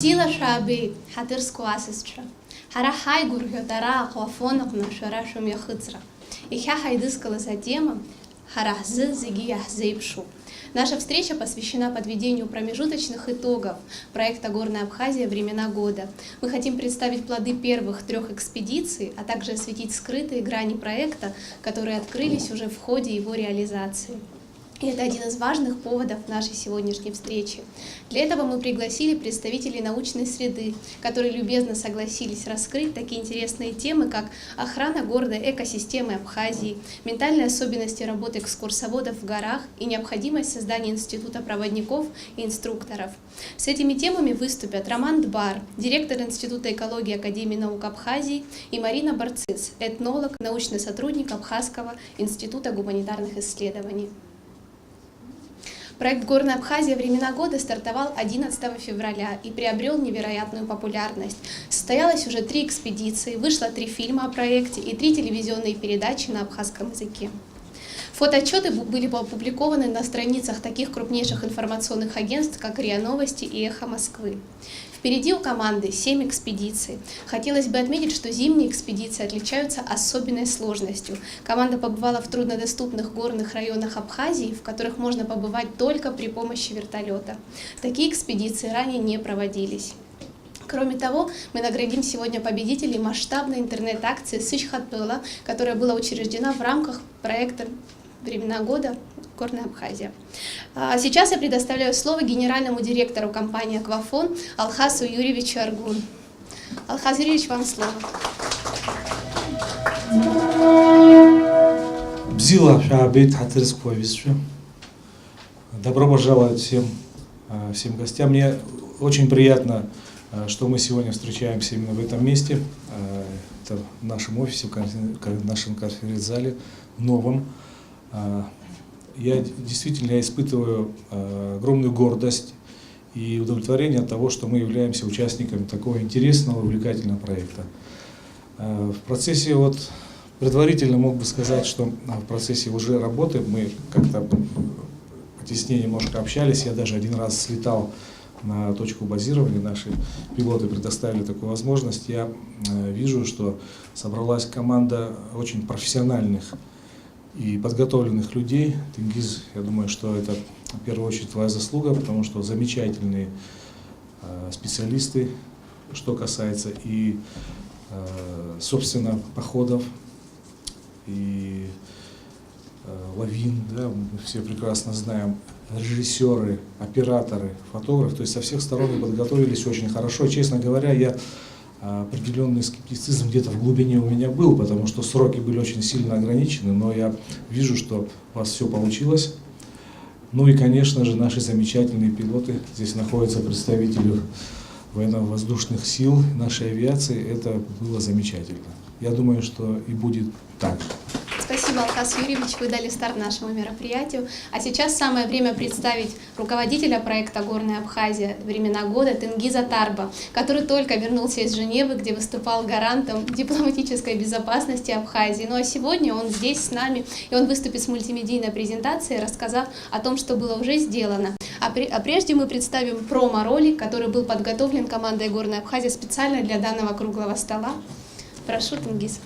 Бзила шаабит, хатырску асысча. Хара хайгургё дара аквафонокна шара шумяхыцра. Ихя хайдыскалась тема харахзы зиги яхзейпшу. Наша встреча посвящена подведению промежуточных итогов проекта «Горная Абхазия. Времена года». Мы хотим представить плоды первых 3 экспедиций, а также осветить скрытые грани проекта, которые открылись уже в ходе его реализации. И это один из важных поводов нашей сегодняшней встречи. Для этого мы пригласили представителей научной среды, которые любезно согласились раскрыть такие интересные темы, как охрана горной экосистемы Абхазии, ментальные особенности работы экскурсоводов в горах и необходимость создания института проводников и инструкторов. С этими темами выступят Роман Дбар, директор Института экологии Академии наук Абхазии, и Марина Барциц, этнолог, научный сотрудник Абхазского института гуманитарных исследований. Проект «Горная Абхазия. Времена года» стартовал 11 февраля и приобрел невероятную популярность. Состоялось уже 3 экспедиции, вышло 3 фильма о проекте и 3 телевизионные передачи на абхазском языке. Фотоотчеты были опубликованы на страницах таких крупнейших информационных агентств, как РИА Новости и Эхо Москвы. Впереди у команды 7 экспедиций. Хотелось бы отметить, что зимние экспедиции отличаются особенной сложностью. Команда побывала в труднодоступных горных районах Абхазии, в которых можно побывать только при помощи вертолета. Такие экспедиции ранее не проводились. Кроме того, мы наградим сегодня победителей масштабной интернет-акции «Сыч-Хатпыла», которая была учреждена в рамках проекта «Времена года. Горная Абхазия». Сейчас я предоставляю слово генеральному директору компании «Аквафон» Алхасу Юрьевичу Аргун. Алхас Юрьевич, вам слово. Бзила шаабит хатырску ависшу. Добро пожаловать всем гостям. Мне очень приятно, что мы сегодня встречаемся именно в этом месте. Это в нашем офисе, в нашем конференц-зале, новом. Я действительно испытываю огромную гордость и удовлетворение от того, что мы являемся участниками такого интересного, увлекательного проекта. В процессе, предварительно мог бы сказать, что в процессе уже работы мы как-то потеснее немножко общались. Я даже один раз слетал на точку базирования, наши пилоты предоставили такую возможность. Я вижу, что собралась команда очень профессиональных и подготовленных людей. Тенгиз, я думаю, что это в первую очередь твоя заслуга, потому что замечательные специалисты, что касается и, собственно, походов, и лавин, да, мы все прекрасно знаем, режиссеры, операторы, фотографы, то есть со всех сторон мы подготовились очень хорошо. Честно говоря, я определенный скептицизм где-то в глубине у меня был, потому что сроки были очень сильно ограничены, но я вижу, что у вас все получилось. Ну и, конечно же, наши замечательные пилоты, здесь находятся представители военно-воздушных сил, нашей авиации, это было замечательно. Я думаю, что и будет так. Спасибо, Алхас Юрьевич, вы дали старт нашему мероприятию. А сейчас самое время представить руководителя проекта «Горная Абхазия. Времена года» Тенгиза Тарба, который только вернулся из Женевы, где выступал гарантом дипломатической безопасности Абхазии. Ну а сегодня он здесь с нами, и он выступит с мультимедийной презентацией, рассказав о том, что было уже сделано. А прежде мы представим промо-ролик, который был подготовлен командой «Горная Абхазия» специально для данного круглого стола. Прошу, Тенгиз.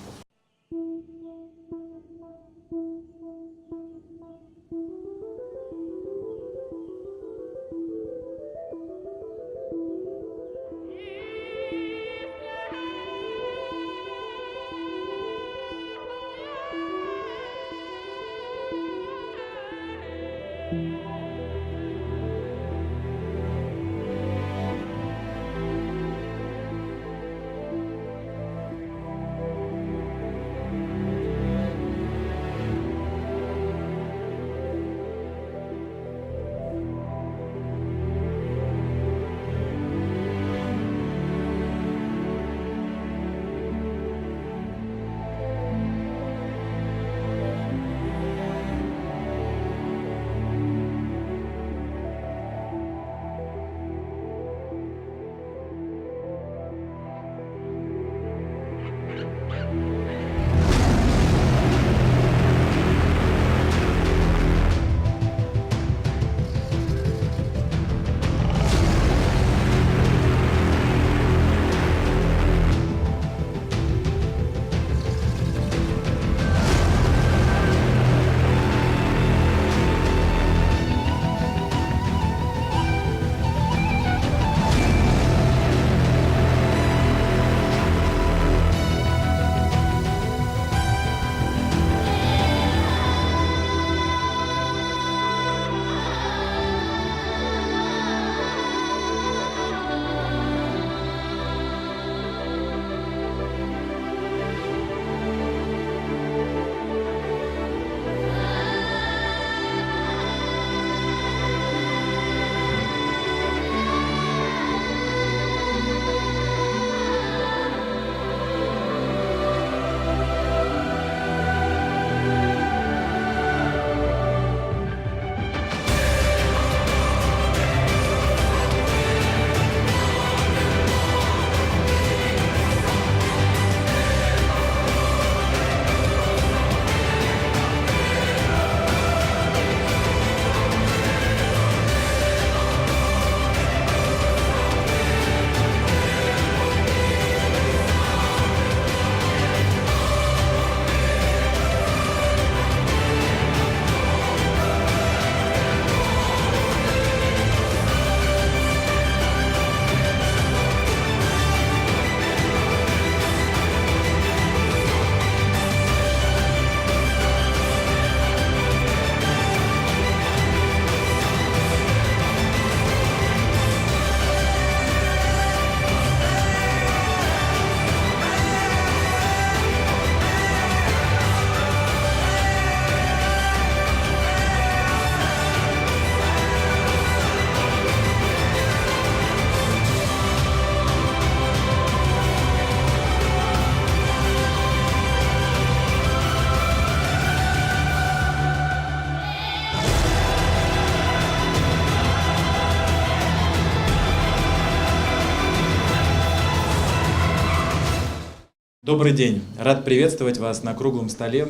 Добрый день! Рад приветствовать вас на круглом столе,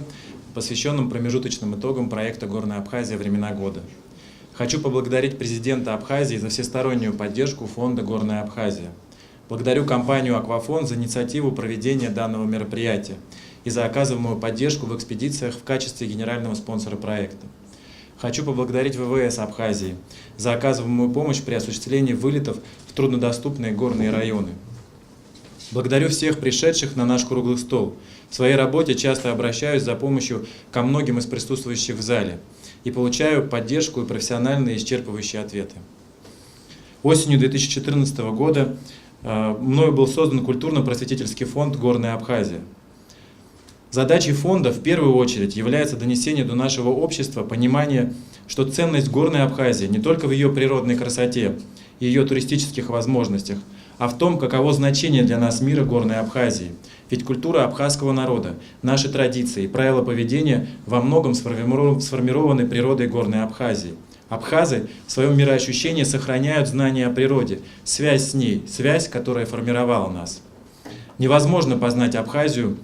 посвященном промежуточным итогам проекта «Горная Абхазия. Времена года». Хочу поблагодарить президента Абхазии за всестороннюю поддержку фонда «Горная Абхазия». Благодарю компанию «Аквафон» за инициативу проведения данного мероприятия и за оказываемую поддержку в экспедициях в качестве генерального спонсора проекта. Хочу поблагодарить ВВС Абхазии за оказываемую помощь при осуществлении вылетов в труднодоступные горные районы. Благодарю всех пришедших на наш круглый стол. В своей работе часто обращаюсь за помощью ко многим из присутствующих в зале и получаю поддержку и профессиональные исчерпывающие ответы. Осенью 2014 года мною был создан культурно-просветительский фонд «Горная Абхазия». Задачей фонда в первую очередь является донесение до нашего общества понимания, что ценность Горной Абхазии не только в ее природной красоте и ее туристических возможностях, а в том, каково значение для нас мира Горной Абхазии. Ведь культура абхазского народа, наши традиции и правила поведения во многом сформированы природой Горной Абхазии. Абхазы в своем мироощущении сохраняют знания о природе, связь с ней, связь, которая формировала нас. Невозможно познать Абхазию,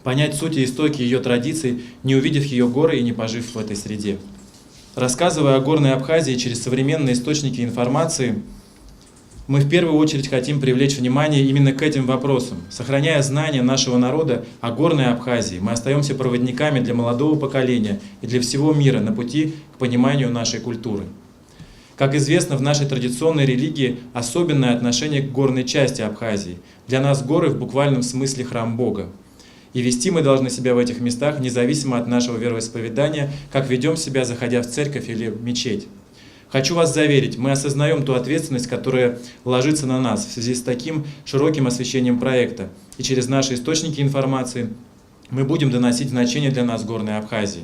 понять суть и истоки ее традиций, не увидев ее горы и не пожив в этой среде. Рассказывая о Горной Абхазии через современные источники информации, мы в первую очередь хотим привлечь внимание именно к этим вопросам. Сохраняя знания нашего народа о Горной Абхазии, мы остаемся проводниками для молодого поколения и для всего мира на пути к пониманию нашей культуры. Как известно, в нашей традиционной религии особенное отношение к горной части Абхазии. Для нас горы в буквальном смысле храм Бога. И вести мы должны себя в этих местах независимо от нашего вероисповедания, как ведем себя, заходя в церковь или мечеть. Хочу вас заверить, мы осознаем ту ответственность, которая ложится на нас в связи с таким широким освещением проекта. И через наши источники информации мы будем доносить значение для нас Горной Абхазии.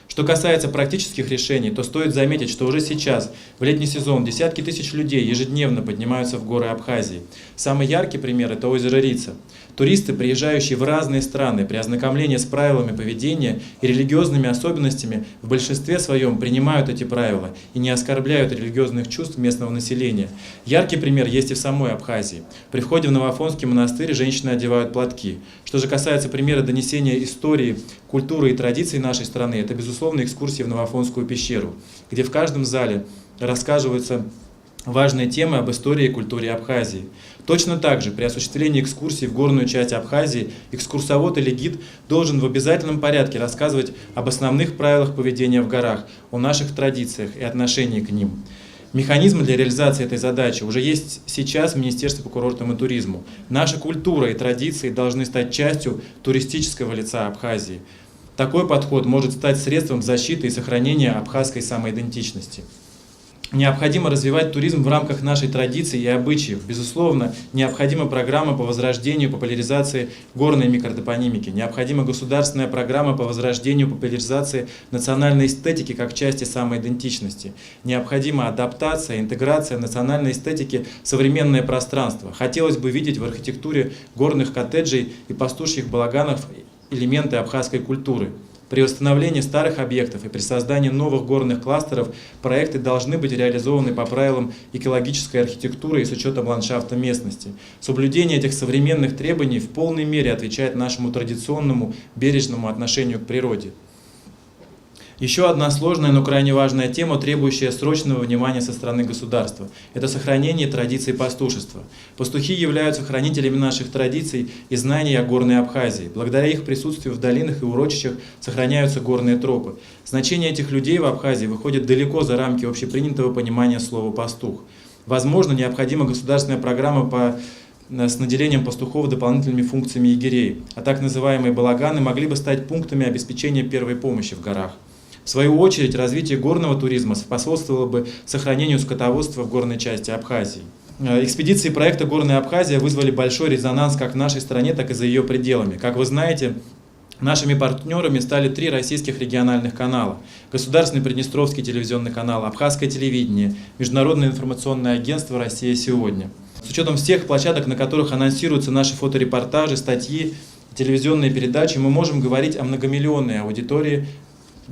Что касается практических решений, то стоит заметить, что уже сейчас, в летний сезон, десятки тысяч людей ежедневно поднимаются в горы Абхазии. Самый яркий пример – это озеро Рица. Туристы, приезжающие в разные страны, при ознакомлении с правилами поведения и религиозными особенностями, в большинстве своем принимают эти правила и не оскорбляют религиозных чувств местного населения. Яркий пример есть и в самой Абхазии. При входе в Новоафонский монастырь женщины одевают платки. Что же касается примера донесения истории, культуры и традиций нашей страны, это, безусловно, экскурсии в Новоафонскую пещеру, где в каждом зале рассказываются важные темы об истории и культуре Абхазии. Точно так же при осуществлении экскурсии в горную часть Абхазии экскурсовод или гид должен в обязательном порядке рассказывать об основных правилах поведения в горах, о наших традициях и отношении к ним. Механизмы для реализации этой задачи уже есть сейчас в Министерстве по курортам и туризму. Наша культура и традиции должны стать частью туристического лица Абхазии. Такой подход может стать средством защиты и сохранения абхазской самоидентичности. Необходимо развивать туризм в рамках нашей традиции и обычаев. Безусловно, необходима программа по возрождению и популяризации горной микротопонимики. Необходима государственная программа по возрождению и популяризации национальной эстетики как части самоидентичности. Необходима адаптация, интеграция национальной эстетики в современное пространство. Хотелось бы видеть в архитектуре горных коттеджей и пастушьих балаганов элементы абхазской культуры. При восстановлении старых объектов и при создании новых горных кластеров проекты должны быть реализованы по правилам экологической архитектуры и с учетом ландшафта местности. Соблюдение этих современных требований в полной мере отвечает нашему традиционному бережному отношению к природе. Еще одна сложная, но крайне важная тема, требующая срочного внимания со стороны государства – это сохранение традиций пастушества. Пастухи являются хранителями наших традиций и знаний о Горной Абхазии. Благодаря их присутствию в долинах и урочищах сохраняются горные тропы. Значение этих людей в Абхазии выходит далеко за рамки общепринятого понимания слова «пастух». Возможно, необходима государственная программа с наделением пастухов дополнительными функциями егерей, а так называемые балаганы могли бы стать пунктами обеспечения первой помощи в горах. В свою очередь, развитие горного туризма способствовало бы сохранению скотоводства в горной части Абхазии. Экспедиции проекта «Горная Абхазия» вызвали большой резонанс как в нашей стране, так и за ее пределами. Как вы знаете, нашими партнерами стали 3 российских региональных канала: Государственный Приднестровский телевизионный канал, Абхазское телевидение, Международное информационное агентство «Россия сегодня». С учетом всех площадок, на которых анонсируются наши фоторепортажи, статьи, телевизионные передачи, мы можем говорить о многомиллионной аудитории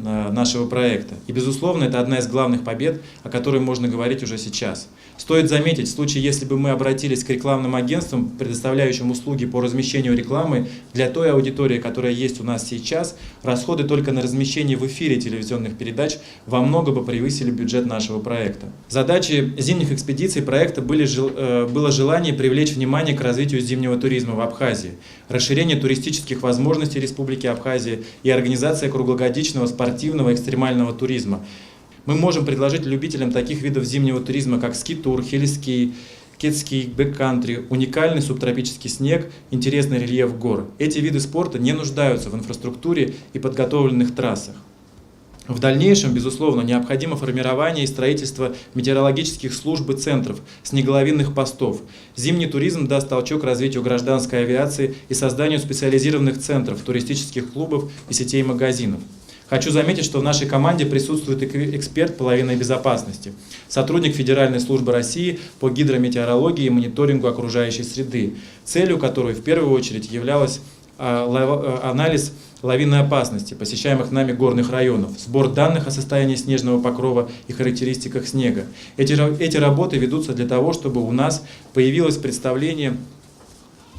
нашего проекта. И, безусловно, это одна из главных побед, о которой можно говорить уже сейчас. Стоит заметить, в случае, если бы мы обратились к рекламным агентствам, предоставляющим услуги по размещению рекламы, для той аудитории, которая есть у нас сейчас, расходы только на размещение в эфире телевизионных передач во много бы превысили бюджет нашего проекта. Задачей зимних экспедиций проекта было желание привлечь внимание к развитию зимнего туризма в Абхазии, расширение туристических возможностей Республики Абхазия и организация круглогодичного спортивного экстремального туризма. Мы можем предложить любителям таких видов зимнего туризма, как ски-тур, хелиски, кетски, бэккантри, уникальный субтропический снег, интересный рельеф гор. Эти виды спорта не нуждаются в инфраструктуре и подготовленных трассах. В дальнейшем, безусловно, необходимо формирование и строительство метеорологических служб и центров, снеголовинных постов. Зимний туризм даст толчок развитию гражданской авиации и созданию специализированных центров, туристических клубов и сетей магазинов. Хочу заметить, что в нашей команде присутствует эксперт половинной безопасности, сотрудник Федеральной службы России по гидрометеорологии и мониторингу окружающей среды, целью которой в первую очередь являлась анализ лавинной опасности посещаемых нами горных районов, сбор данных о состоянии снежного покрова и характеристиках снега. Эти работы ведутся для того, чтобы у нас появилось представление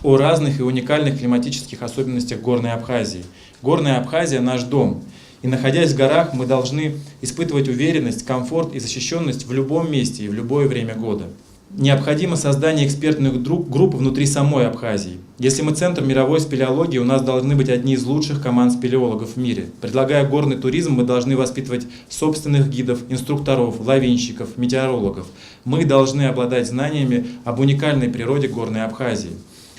о разных и уникальных климатических особенностях Горной Абхазии. Горная Абхазия – наш дом. И находясь в горах, мы должны испытывать уверенность, комфорт и защищенность в любом месте и в любое время года. Необходимо создание экспертных групп внутри самой Абхазии. Если мы центр мировой спелеологии, у нас должны быть одни из лучших команд спелеологов в мире. Предлагая горный туризм, мы должны воспитывать собственных гидов, инструкторов, лавинщиков, метеорологов. Мы должны обладать знаниями об уникальной природе Горной Абхазии.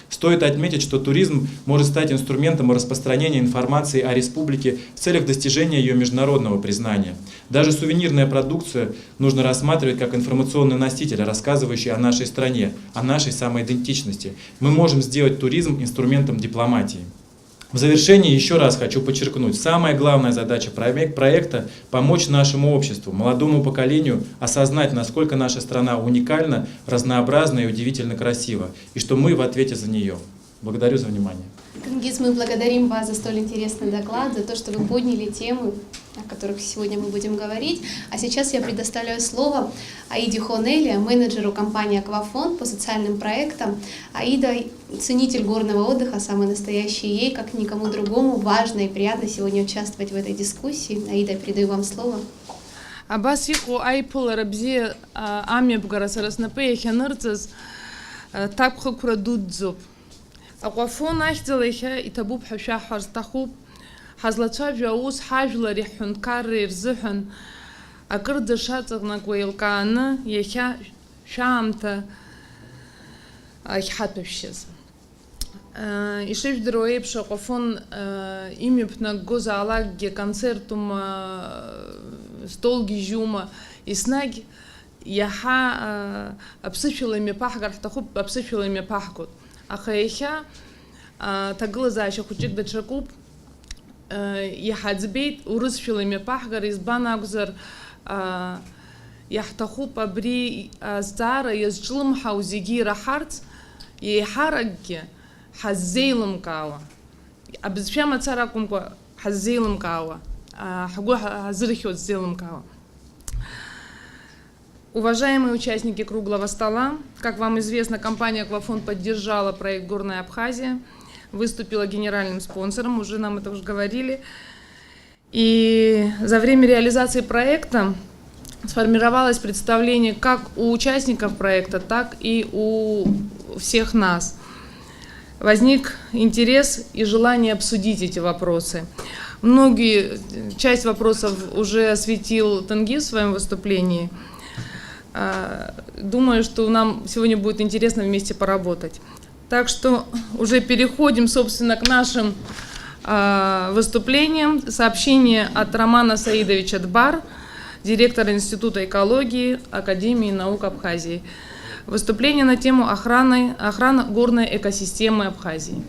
Стоит отметить, что туризм может стать инструментом распространения информации о республике в целях достижения ее международного признания. Даже сувенирная продукция нужно рассматривать как информационный носитель, рассказывающий о нашей стране, о нашей самоидентичности. Мы можем сделать туризм инструментом дипломатии. В завершении еще раз хочу подчеркнуть, самая главная задача проекта – помочь нашему обществу, молодому поколению осознать, насколько наша страна уникальна, разнообразна и удивительно красива, и что мы в ответе за нее. Благодарю за внимание. Тенгиз, мы благодарим вас за столь интересный доклад, за то, что вы подняли темы, о которых сегодня мы будем говорить. А сейчас я предоставляю слово Аиде Хонели, менеджеру компании «Аквафон» по социальным проектам. Аида – ценитель горного отдыха, самый настоящий, ей, как никому другому, важно и приятно сегодня участвовать в этой дискуссии. Аида, передаю вам слово. Абас иҟоу аиԥылара бзиа амҩаԥгара сара снапы иахьанырҵаз ҭакәхақәра дуӡӡоуп. Аквафон ахьӡала иахьа иҭабуп ҳәа шәаҳҳәар сҭахуп. Ҳазлацәажәо аус ҳажәлари ҳҳәынҭқарреи рзыҳәан акырӡа шаҵанакуа еилкааны иахьа шәаамҭа ахьҳаҭәашьаз. Ишыжәдыруа еиԥш Аквафон имҩаԥнаггозаалакгьы концертума, столгьежьума, еснагь иаҳа аԥсышәала имҩаԥаҳгар ҳҭахуп, аԥсышәала имҩаԥаҳгоит. Аха иахьа ҭагылазаашьа хәыҷык даҽакуп, иҳаӡбеит урысшәала имҩаԥаҳгар, избан акәзар иаҳҭахуп абри азҵаара иазҿлымҳау зегьы ираҳарц, еиҳаракгьы ҳаззеилымкаауа, абызшәа мацара акәымкәа ҳаззеилымкаауа, ҳгәы ҳазырхьуа ззеилымкаауа. Уважаемые участники круглого стола, как вам известно, компания «Аквафон» поддержала проект «Горная Абхазия», выступила генеральным спонсором, уже нам это уже говорили. И за время реализации проекта сформировалось представление как у участников проекта, так и у всех нас. Возник интерес и желание обсудить эти вопросы. Часть вопросов уже осветил Тенгиз в своем выступлении. Думаю, что нам сегодня будет интересно вместе поработать. Так что уже переходим, собственно, к нашим выступлениям. Сообщение от Романа Саидовича Дбар, директора Института экологии Академии наук Абхазии. Выступление на тему охрана горной экосистемы Абхазии.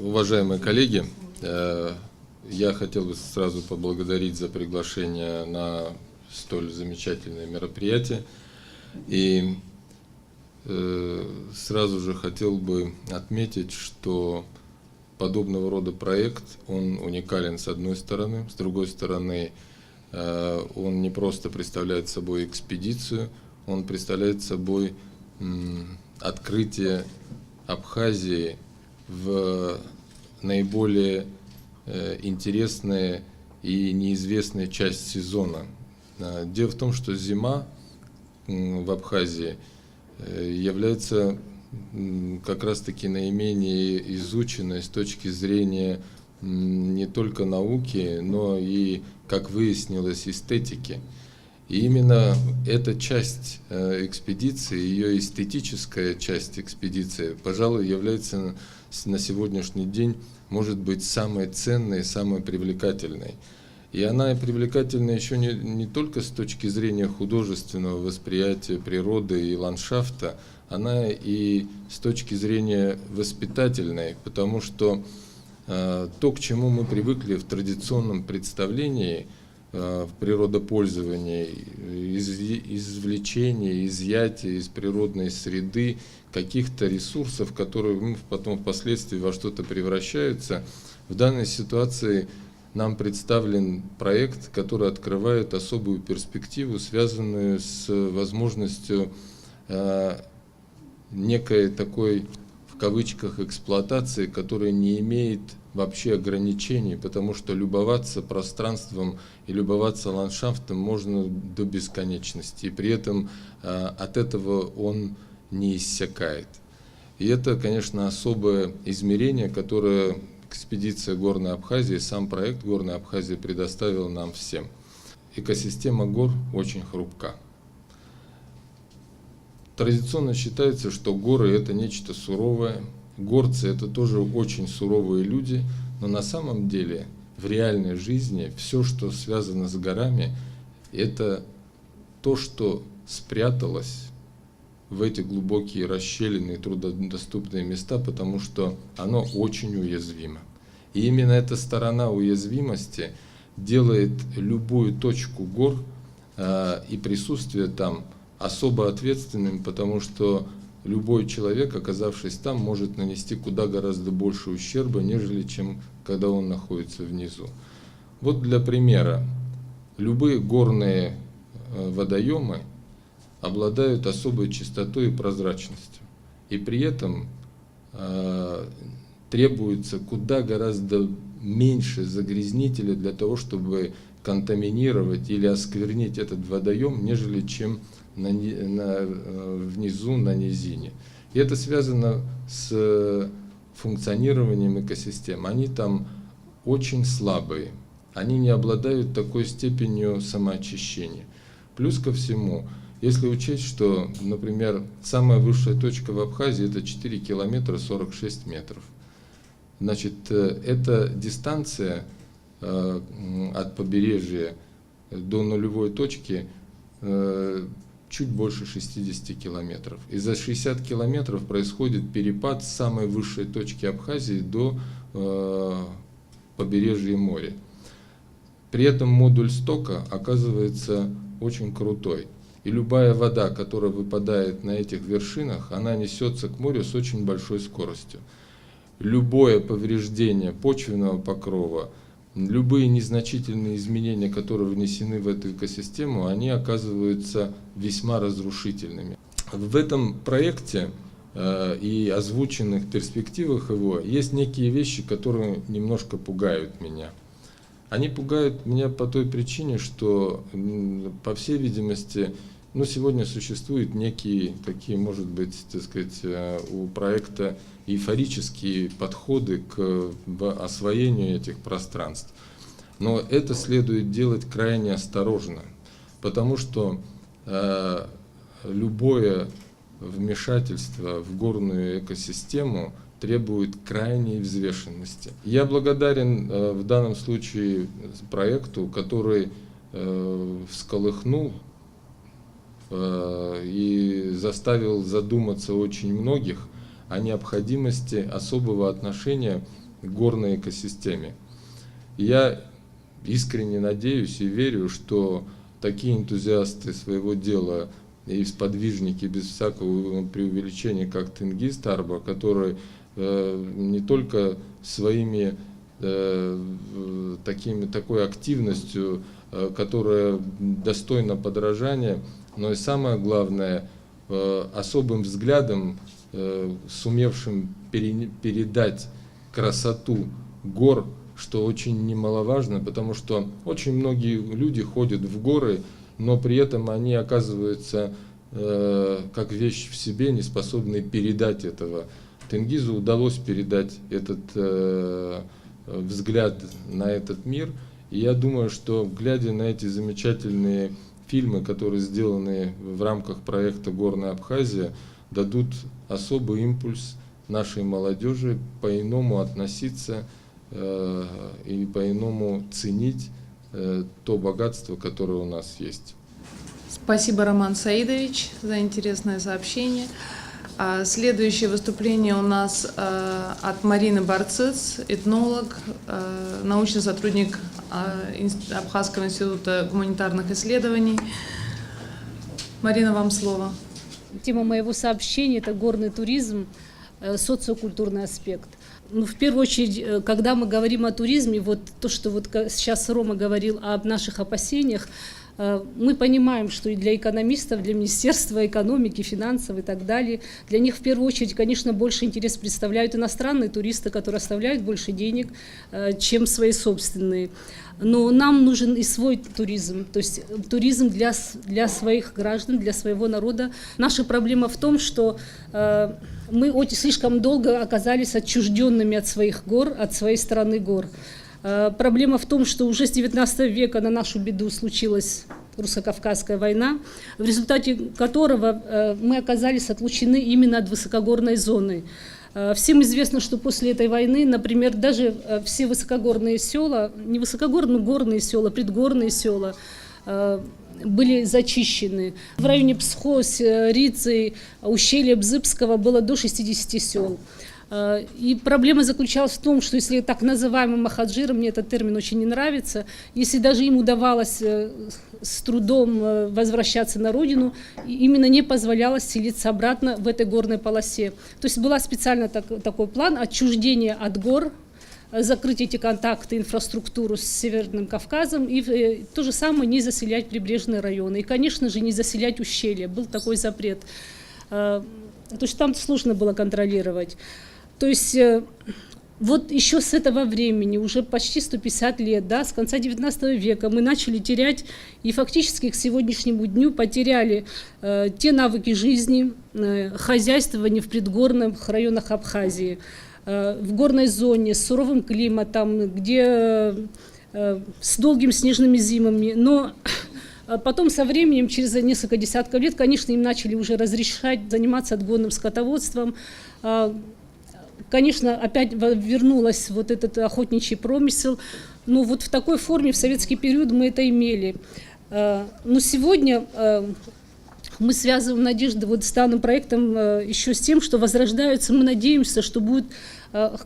Уважаемые коллеги, я хотел бы сразу поблагодарить за приглашение на столь замечательное мероприятие. И сразу же хотел бы отметить, что подобного рода проект, он уникален с одной стороны, с другой стороны, он не просто представляет собой экспедицию, он представляет собой открытие Абхазии в наиболее интересные и неизвестная часть сезона. Дело в том, что зима в Абхазии является как раз-таки наименее изученной с точки зрения не только науки, но и, как выяснилось, эстетики. И именно эта часть экспедиции, ее эстетическая часть экспедиции, пожалуй, является на сегодняшний день, может быть, самой ценной, самой привлекательной. И она привлекательна еще не только с точки зрения художественного восприятия природы и ландшафта, она и с точки зрения воспитательной, потому что то, к чему мы привыкли в традиционном представлении, в природопользовании, извлечение, изъятие из природной среды каких-то ресурсов, которые потом впоследствии во что-то превращаются, в данной ситуации нам представлен проект, который открывает особую перспективу, связанную с возможностью некой такой, в кавычках, эксплуатации, которая не имеет вообще ограничений, потому что любоваться пространством и любоваться ландшафтом можно до бесконечности, и при этом от этого он не иссякает. И это, конечно, особое измерение, которое экспедиция Горной Абхазии, сам проект Горной Абхазии предоставил нам всем. Экосистема гор очень хрупка. Традиционно считается, что горы – это нечто суровое, горцы – это тоже очень суровые люди, но на самом деле в реальной жизни все, что связано с горами, это то, что спряталось в эти глубокие расщелины и труднодоступные места, потому что оно очень уязвимо. И именно эта сторона уязвимости делает любую точку гор и присутствие там особо ответственным, потому что любой человек, оказавшись там, может нанести куда гораздо больше ущерба, нежели чем когда он находится внизу. Вот для примера, любые горные водоемы обладают особой чистотой и прозрачностью, и при этом требуется куда гораздо меньше загрязнителя для того, чтобы контаминировать или осквернить этот водоем, нежели чем внизу, на низине. И это связано с функционированием экосистем. Они там очень слабые, они не обладают такой степенью самоочищения. Плюс ко всему, если учесть, что, например, самая высшая точка в Абхазии – это 4 километра 46 метров. Значит, эта дистанция от побережья до нулевой точки чуть больше 60 километров. И за 60 километров происходит перепад с самой высшей точки Абхазии до побережья моря. При этом модуль стока оказывается очень крутой. И любая вода, которая выпадает на этих вершинах, она несется к морю с очень большой скоростью. Любое повреждение почвенного покрова, любые незначительные изменения, которые внесены в эту экосистему, они оказываются весьма разрушительными. В этом проекте и озвученных перспективах его есть некие вещи, которые немножко пугают меня. Они пугают меня по той причине, что, по всей видимости, сегодня существуют некие такие, может быть, так сказать, у проекта эйфорические подходы к освоению этих пространств. Но это следует делать крайне осторожно, потому что любое вмешательство в горную экосистему требует крайней взвешенности. Я благодарен в данном случае проекту, который всколыхнул и заставил задуматься очень многих о необходимости особого отношения к горной экосистеме. Я искренне надеюсь и верю, что такие энтузиасты своего дела и сподвижники без всякого преувеличения, как Тенгиз Тарба, который не только своими такой активностью, которая достойна подражания, но и самое главное, особым взглядом, сумевшим передать красоту гор, что очень немаловажно, потому что очень многие люди ходят в горы, но при этом они оказываются как вещь в себе, не способны передать этого. Тенгизу удалось передать этот взгляд на этот мир, и я думаю, что, глядя на эти замечательные фильмы, которые сделаны в рамках проекта «Горная Абхазия», дадут особый импульс нашей молодежи по-иному относиться и по-иному ценить то богатство, которое у нас есть. Спасибо, Роман Саидович, за интересное сообщение. Следующее выступление у нас от Марины Барцыц, этнолог, научный сотрудник Абхазского института гуманитарных исследований. Марина, вам слово. Тема моего сообщения – это горный туризм, социокультурный аспект. Ну, в первую очередь, когда мы говорим о туризме, вот то, что вот сейчас Рома говорил об наших опасениях, мы понимаем, что и для экономистов, для Министерства экономики, финансов и так далее, для них в первую очередь, конечно, больше интерес представляют иностранные туристы, которые оставляют больше денег, чем свои собственные. Но нам нужен и свой туризм, то есть туризм для своих граждан, для своего народа. Наша проблема в том, что мы слишком долго оказались отчужденными от своих гор, от своей страны гор. Проблема в том, что уже с 19 века на нашу беду случилась русско-кавказская война, в результате которого мы оказались отлучены именно от высокогорной зоны. Всем известно, что после этой войны, например, даже все высокогорные села, не высокогорные, но горные села, предгорные села были зачищены. В районе Псхос, Рицы, ущелья Бзыбского было до 60 сел. И проблема заключалась в том, что если так называемым махаджирам, мне этот термин очень не нравится, если даже им удавалось с трудом возвращаться на родину, именно не позволялось селиться обратно в этой горной полосе. То есть был специально такой план отчуждения от гор, закрыть эти контакты, инфраструктуру с Северным Кавказом и то же самое не заселять прибрежные районы. И, конечно же, не заселять ущелья. Был такой запрет. То есть там сложно было контролировать. То есть вот еще с этого времени, уже почти 150 лет, да, с конца 19 века мы начали терять и фактически к сегодняшнему дню потеряли те навыки жизни, хозяйствования в предгорных районах Абхазии, в горной зоне с суровым климатом, где с долгими снежными зимами. Но потом со временем, через несколько десятков лет, конечно, им начали уже разрешать заниматься отгонным скотоводством. Конечно, опять вернулась вот этот охотничий промысел, но вот в такой форме в советский период мы это имели. Но сегодня мы связываем надежды вот с данным проектом еще с тем, что возрождаются, мы надеемся, что будет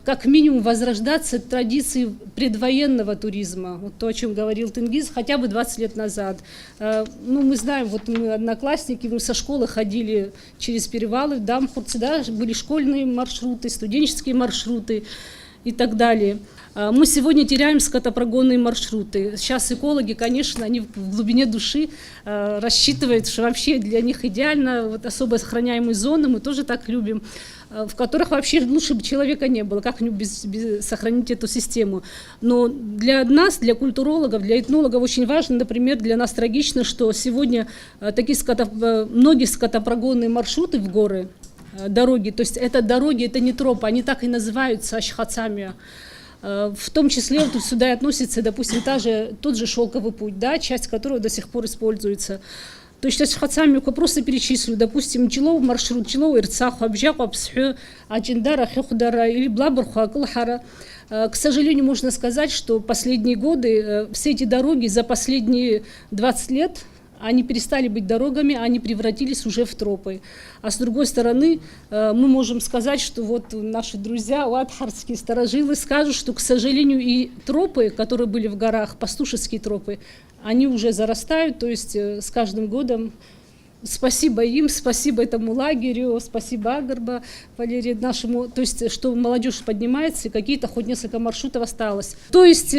как минимум возрождаться традиции предвоенного туризма, вот то, о чем говорил Тенгиз, хотя бы 20 лет назад. Ну, мы знаем, вот мы одноклассники, мы со школы ходили через перевалы в Дамхурце, да, были школьные маршруты, студенческие маршруты и так далее. Мы сегодня теряем скотопрогонные маршруты. Сейчас экологи, конечно, они в глубине души рассчитывают, что вообще для них идеально вот особо сохраняемые зоны, мы тоже так любим, в которых вообще лучше бы человека не было, как без сохранить эту систему. Но для нас, для культурологов, для этнологов очень важно, например, для нас трагично, что сегодня многие скотопрогонные маршруты в горы, дороги, то есть это дороги, это не тропы, они так и называются ашхацами. В том числе тут сюда и относится, допустим, тот же шелковый путь, да, часть которого до сих пор используется. То есть ашхацами я просто перечислю, допустим, Чилов маршрут, Чилов Ирцаху, Абжаку, Абсхю, Аджиндара, Хюхдара или Блабарху, Акылхара. К сожалению, можно сказать, что последние годы все эти дороги за последние 20 лет они перестали быть дорогами, они превратились уже в тропы. А с другой стороны, мы можем сказать, что вот наши друзья, уатхарские старожилы, скажут, что, к сожалению, и тропы, которые были в горах, пастушеские тропы, они уже зарастают, то есть с каждым годом спасибо им, спасибо этому лагерю, спасибо Агарба, Валерию нашему, то есть, что молодежь поднимается, и какие-то хоть несколько маршрутов осталось. То есть,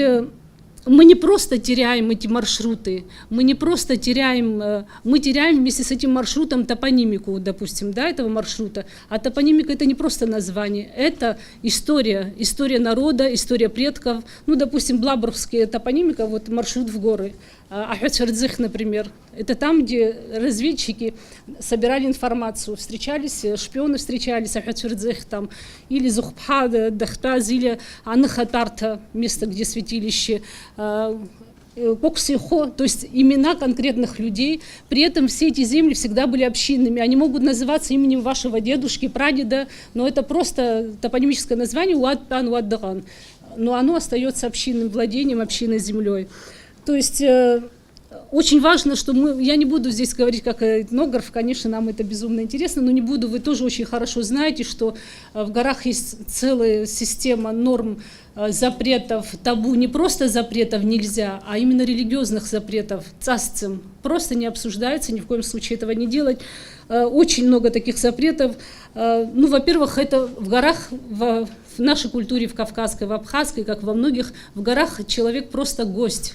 мы не просто теряем эти маршруты, мы не просто теряем, мы теряем вместе с этим маршрутом топонимику, допустим, да, этого маршрута. А топонимика — это не просто название, это история, история народа, история предков. Ну, допустим, Блабровская топонимика, вот маршрут в горы. Ахёцвердзых, например, это там, где разведчики собирали информацию, встречались, шпионы встречались, Ахёцвердзых там, или Зухпха, Дахтаз, или Анахатарта, место, где святилище, Коксихо, то есть имена конкретных людей. При этом все эти земли всегда были общинными. Они могут называться именем вашего дедушки, прадеда, но это просто топонимическое название Уад-Пан, Уад-Даган. Но оно остается общинным владением, общинной землей. То есть очень важно, что я не буду здесь говорить как этнограф, конечно, нам это безумно интересно, но не буду, вы тоже очень хорошо знаете, что в горах есть целая система норм, запретов, табу, не просто запретов нельзя, а именно религиозных запретов, цасцем, просто не обсуждается, ни в коем случае этого не делать. Очень много таких запретов. Ну, во-первых, это в горах, в нашей культуре, в кавказской, в абхазской, как во многих, в горах человек просто гость.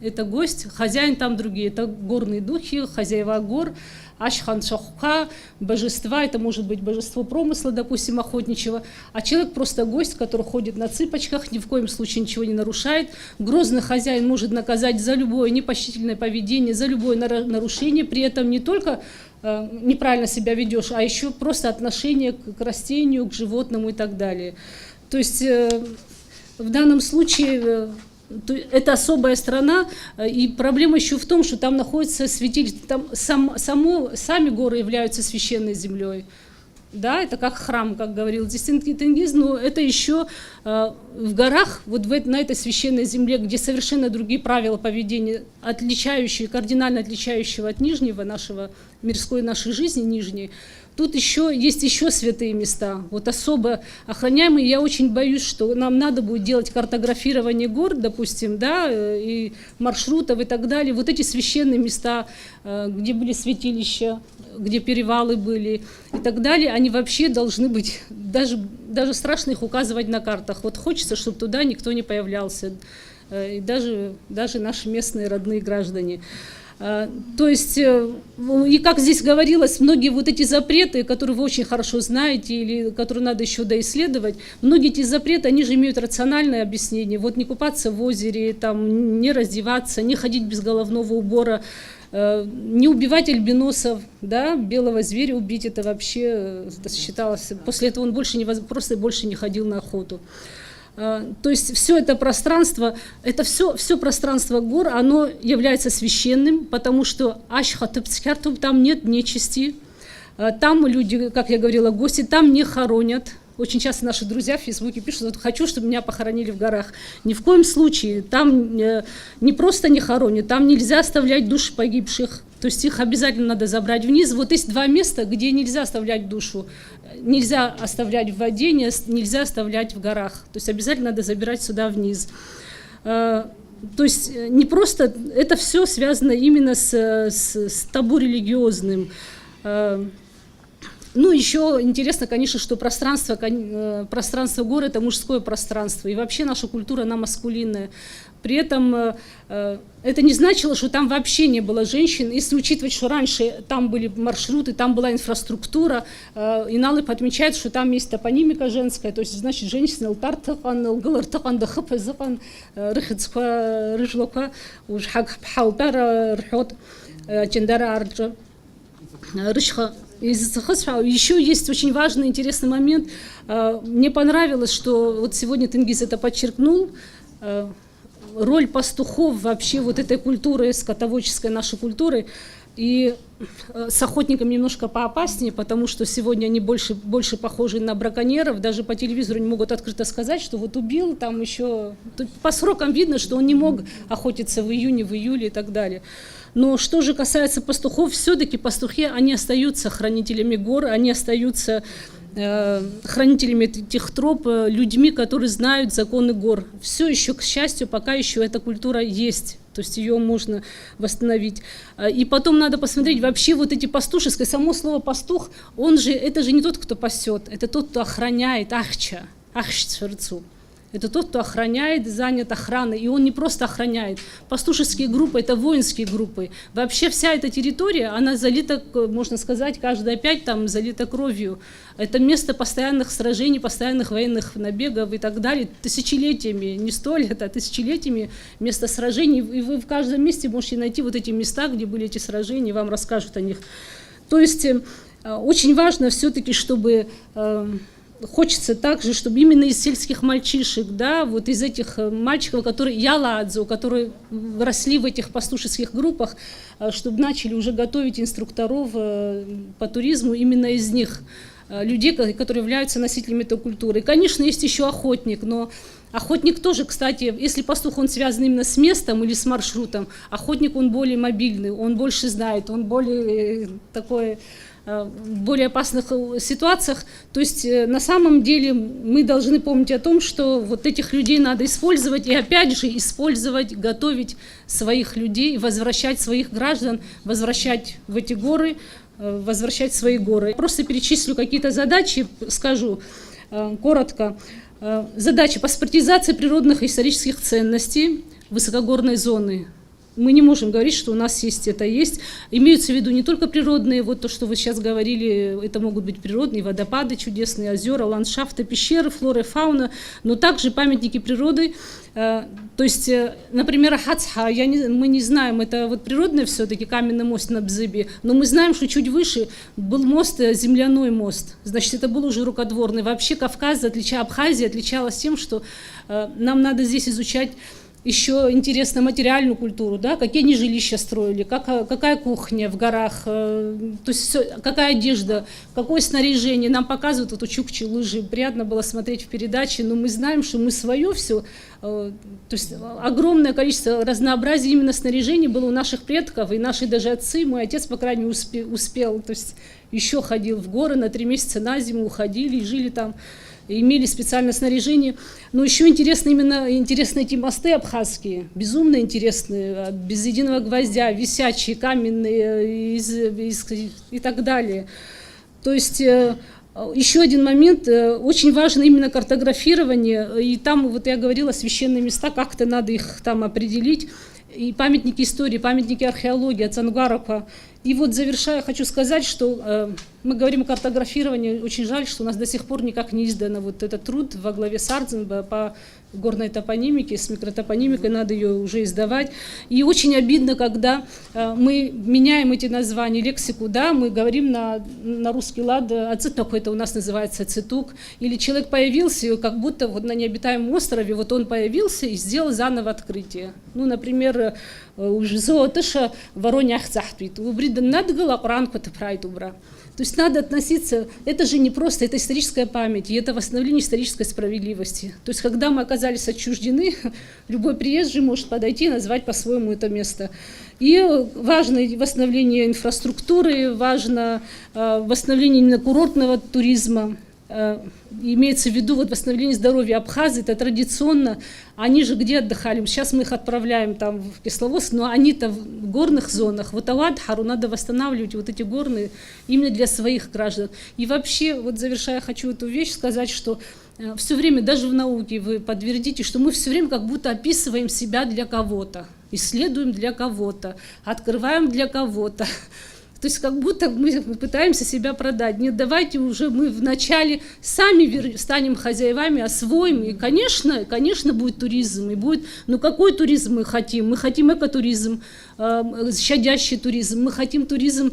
Это гость, хозяин там другие, это горные духи, хозяева гор, Ашхан Шахука, божества, это может быть божество промысла, допустим, охотничьего, а человек просто гость, который ходит на цыпочках, ни в коем случае ничего не нарушает. Грозный хозяин может наказать за любое непочтительное поведение, за любое нарушение, при этом не только неправильно себя ведешь, а еще просто отношение к растению, к животному и так далее. То есть в данном случае это особая страна, и проблема еще в том, что там находятся святилища, там сами горы являются священной землей. Да, это как храм, как говорил здесь Тенгиз, но это еще в горах, вот на этой священной земле, где совершенно другие правила поведения, отличающие, кардинально отличающего от нижнего нашего, мирской нашей жизни, нижней. Тут есть еще святые места, вот особо охраняемые. Я очень боюсь, что нам надо будет делать картографирование гор, допустим, да, и маршрутов и так далее. Вот эти священные места, где были святилища, где перевалы были и так далее, они вообще должны быть, даже страшно их указывать на картах. Вот хочется, чтобы туда никто не появлялся, и даже наши местные родные граждане. То есть, и как здесь говорилось, многие вот эти запреты, которые вы очень хорошо знаете, или которые надо еще доисследовать, многие эти запреты, они же имеют рациональное объяснение. Вот не купаться в озере, там, не раздеваться, не ходить без головного убора, не убивать альбиносов, да, белого зверя убить, это вообще считалось. После этого он просто больше не ходил на охоту. То есть все это пространство, это все пространство гор, оно является священным, потому что там нет нечисти, там люди, как я говорила, гости, там не хоронят. Очень часто наши друзья в Фейсбуке пишут: вот, хочу, чтобы меня похоронили в горах. Ни в коем случае, там не просто не хоронят, там нельзя оставлять души погибших, то есть их обязательно надо забрать вниз. Вот есть два места, где нельзя оставлять душу. Нельзя оставлять в воде, нельзя оставлять в горах. То есть обязательно надо забирать сюда вниз. То есть не просто, это все связано именно с табу религиозным. Ну, еще интересно, конечно, что пространство гор – это мужское пространство. И вообще наша культура, она маскулинная. При этом это не значило, что там вообще не было женщин. Если учитывать, что раньше там были маршруты, там была инфраструктура, Иналып отмечает, что там есть топонимика женская, то есть, значит, женщина алтартақан, алгалартақан, дахапазақан, рыхацка, рыжлока, ужхак пхалтара, рхот, чендара арджа, рышха. Еще есть очень важный, интересный момент. Мне понравилось, что вот сегодня Тенгиз это подчеркнул, роль пастухов вообще вот этой культуры, скотоводческой нашей культуры. И с охотниками немножко поопаснее, потому что сегодня они больше похожи на браконьеров. Даже по телевизору не могут открыто сказать, что вот убил, там еще... По срокам видно, что он не мог охотиться в июне, в июле и так далее. Но что же касается пастухов, все-таки пастухи, они остаются хранителями гор, они остаются хранителями этих троп, людьми, которые знают законы гор. Все еще, к счастью, пока еще эта культура есть. То есть ее можно восстановить. И потом надо посмотреть вообще вот эти пастушеские. Само слово пастух, это же не тот, кто пасет, это тот, кто охраняет, ахча шерцу. Это тот, кто охраняет, занят охраной. И он не просто охраняет. Пастушеские группы – это воинские группы. Вообще вся эта территория, она залита, можно сказать, каждая пять там залита кровью. Это место постоянных сражений, постоянных военных набегов и так далее. Тысячелетиями, не 100 лет, а тысячелетиями место сражений. И вы в каждом месте можете найти вот эти места, где были эти сражения, вам расскажут о них. То есть очень важно все-таки, чтобы... Хочется также, чтобы именно из сельских мальчишек, да, вот из этих мальчиков, которые яладзу, которые росли в этих пастушеских группах, чтобы начали уже готовить инструкторов по туризму именно из них, людей, которые являются носителями этой культуры. И, конечно, есть еще охотник, но охотник тоже, кстати, если пастух, он связан именно с местом или с маршрутом, охотник, он более мобильный, он больше знает, он более такой... в более опасных ситуациях. То есть на самом деле мы должны помнить о том, что вот этих людей надо использовать и опять же использовать, готовить своих людей, возвращать своих граждан, возвращать в эти горы, возвращать свои горы. Просто перечислю какие-то задачи, скажу коротко. Задачи паспортизации природных и исторических ценностей высокогорной зоны. Мы не можем говорить, что у нас есть это есть. Имеются в виду не только природные, вот то, что вы сейчас говорили, это могут быть природные водопады, чудесные озера, ландшафты, пещеры, флора и фауна, но также памятники природы. То есть, например, Хацха, мы не знаем, это вот природный все-таки каменный мост на Бзыбе, но мы знаем, что чуть выше был мост, земляной мост, значит, это был уже рукотворный. Вообще Кавказ, Абхазия отличалась тем, что нам надо здесь изучать еще интересно материальную культуру, да, какие они жилища строили, какая кухня в горах, то есть все, какая одежда, какое снаряжение. Нам показывают вот у чукчи лыжи, приятно было смотреть в передаче, но мы знаем, что мы свое все, то есть огромное количество разнообразия именно снаряжений было у наших предков, и наши даже отцы, мой отец, по крайней мере, успел, то есть еще ходил в горы на 3 месяца на зиму, уходили и жили там. Имели специальное снаряжение. Но еще интересны эти мосты абхазские, безумно интересные, без единого гвоздя, висячие, каменные и так далее. То есть еще один момент, очень важно именно картографирование, и там, вот я говорила, священные места, как-то надо их там определить, и памятники истории, памятники археологии, Ацангарапа. И вот завершая, хочу сказать, что мы говорим о картографировании, очень жаль, что у нас до сих пор никак не издано вот этот труд во главе Сардзенба по горной топонимике, с микротопонимикой, надо ее уже издавать. И очень обидно, когда мы меняем эти названия, лексику, да, мы говорим на русский лад, ациток, это у нас называется цитук, или человек появился, как будто вот на необитаемом острове, вот он появился и сделал заново открытие. Ну, например, уже зоотыша воронях захтвит, убридан надгала пранку-то прайтубра. То есть надо относиться, это же не просто, это историческая память, и это восстановление исторической справедливости. То есть когда мы оказались отчуждены, любой приезжий может подойти и назвать по-своему это место. И важно восстановление инфраструктуры, важно восстановление именно курортного туризма. Имеется в виду вот восстановление здоровья Абхазии, это традиционно. Они же где отдыхали? Сейчас мы их отправляем там в Кисловодск, но они-то в горных зонах. Вот Аладхару надо восстанавливать вот эти горные именно для своих граждан. И вообще, вот завершая, хочу эту вещь сказать, что все время, даже в науке вы подтвердите, что мы все время как будто описываем себя для кого-то, исследуем для кого-то, открываем для кого-то. То есть как будто мы пытаемся себя продать. Нет, давайте уже мы вначале сами станем хозяевами, освоим. И, конечно, будет туризм. И будет, но какой туризм мы хотим? Мы хотим экотуризм, щадящий туризм. Мы хотим туризм,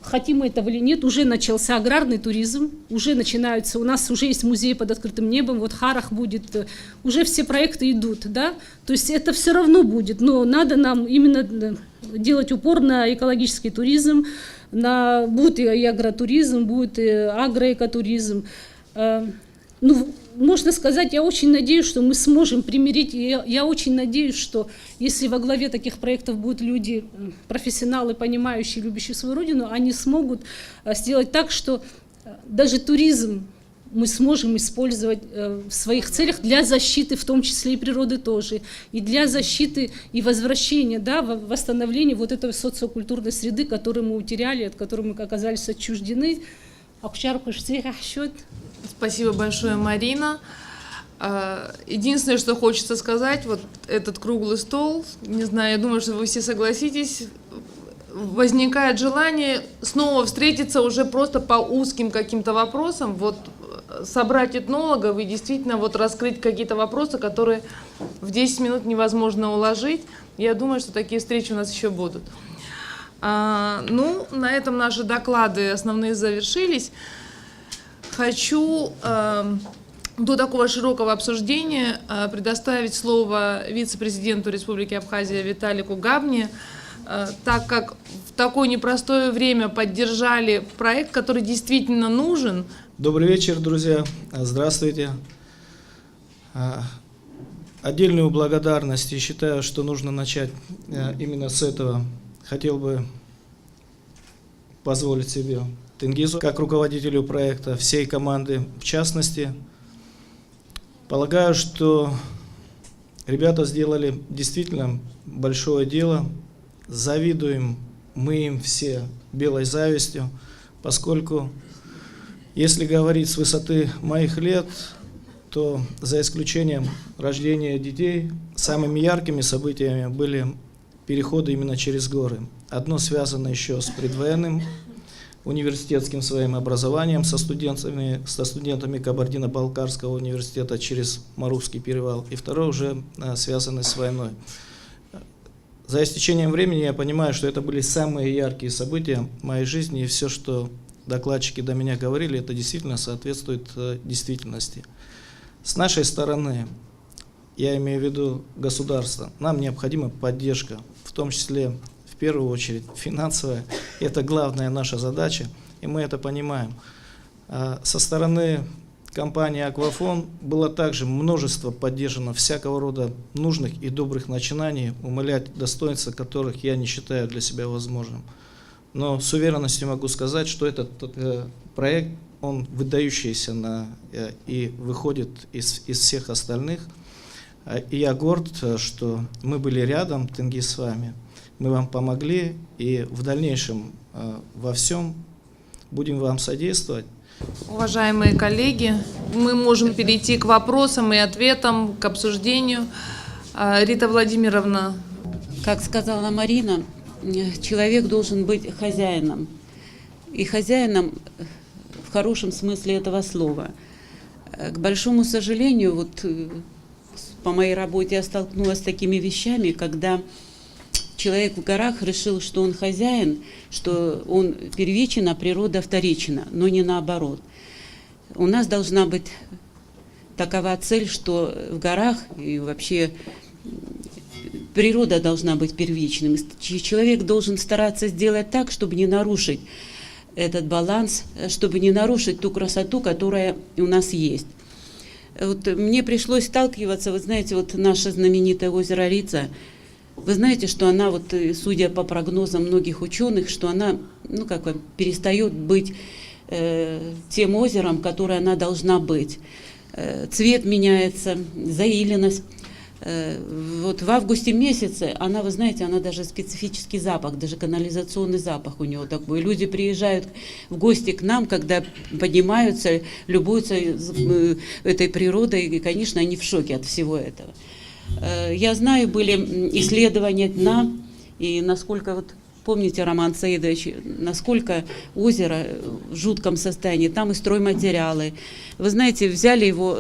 хотим мы этого или нет, уже начался аграрный туризм. Уже начинаются, у нас уже есть музей под открытым небом, вот Харах будет, уже все проекты идут, да? То есть это все равно будет, но надо нам именно делать упор на экологический туризм, будет и агротуризм, будет и агроэкотуризм. Ну, можно сказать, я очень надеюсь, что мы сможем примирить, и я очень надеюсь, что если во главе таких проектов будут люди, профессионалы, понимающие, любящие свою родину, они смогут сделать так, что даже туризм мы сможем использовать в своих целях для защиты, в том числе и природы тоже, и для защиты и возвращения, да, восстановления вот этой социокультурной среды, которую мы утеряли, от которой мы оказались отчуждены. Спасибо большое, Марина. Единственное, что хочется сказать, вот этот круглый стол, не знаю, я думаю, что вы все согласитесь, возникает желание снова встретиться уже просто по узким каким-то вопросам, вот собрать этнологов и действительно вот раскрыть какие-то вопросы, которые в 10 минут невозможно уложить. Я думаю, что такие встречи у нас еще будут. Ну, на этом наши доклады основные завершились. Хочу до такого широкого обсуждения предоставить слово вице-президенту Республики Абхазия Виталику Габне, так как в такое непростое время поддержали проект, который действительно нужен. Добрый вечер, друзья. Здравствуйте. Отдельную благодарность, и считаю, что нужно начать именно с этого. Хотел бы позволить себе Тенгизу, как руководителю проекта, всей команды в частности. Полагаю, что ребята сделали действительно большое дело. Завидуем мы им все белой завистью, поскольку, если говорить с высоты моих лет, то за исключением рождения детей, самыми яркими событиями были переходы именно через горы. Одно связано еще с предвоенным университетским своим образованием, со студентами Кабардино-Балкарского университета через Марувский перевал, и второе уже связано с войной. За истечением времени я понимаю, что это были самые яркие события в моей жизни, и все, что докладчики до меня говорили, это действительно соответствует действительности. С нашей стороны, я имею в виду государство, нам необходима поддержка, в том числе, в первую очередь, финансовая. Это главная наша задача, и мы это понимаем. Со стороны компании «Аквафон» было также множество поддержано всякого рода нужных и добрых начинаний, умалять достоинства которых я не считаю для себя возможным. Но с уверенностью могу сказать, что этот проект, он выдающийся и выходит из всех остальных. И я горд, что мы были рядом, Тенгиз, с вами. Мы вам помогли, и в дальнейшем во всем будем вам содействовать. Уважаемые коллеги, мы можем перейти к вопросам и ответам, к обсуждению. Рита Владимировна. Как сказала Марина, человек должен быть хозяином. И хозяином в хорошем смысле этого слова. К большому сожалению, вот по моей работе я столкнулась с такими вещами, когда человек в горах решил, что он хозяин, что он первичен, а природа вторична, но не наоборот. У нас должна быть такова цель, что в горах и вообще природа должна быть первичным. Человек должен стараться сделать так, чтобы не нарушить этот баланс, чтобы не нарушить ту красоту, которая у нас есть. Вот мне пришлось сталкиваться, вы знаете, вот наше знаменитое озеро Рица. Вы знаете, что она, вот, судя по прогнозам многих ученых, что она, перестает быть тем озером, которое она должна быть. Цвет меняется, заиленность. Вот в августе месяце она, вы знаете, она даже специфический запах, даже канализационный запах у нее такой. Люди приезжают в гости к нам, когда поднимаются, любуются этой природой, и, конечно, они в шоке от всего этого. Я знаю, были исследования дна, и насколько, вот помните, Роман Саидович, насколько озеро в жутком состоянии, там и стройматериалы. Вы знаете, взяли его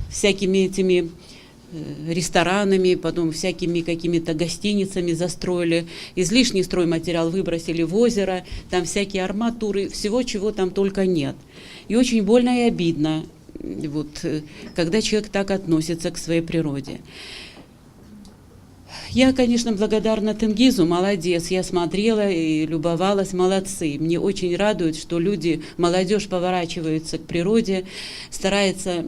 всякими этими ресторанами, потом всякими какими-то гостиницами застроили, излишний стройматериал выбросили в озеро, там всякие арматуры, всего, чего там только нет. И очень больно и обидно, вот, когда человек так относится к своей природе. Я, конечно, благодарна Тенгизу, молодец, я смотрела и любовалась, молодцы. Мне очень радует, что люди, молодежь поворачивается к природе, старается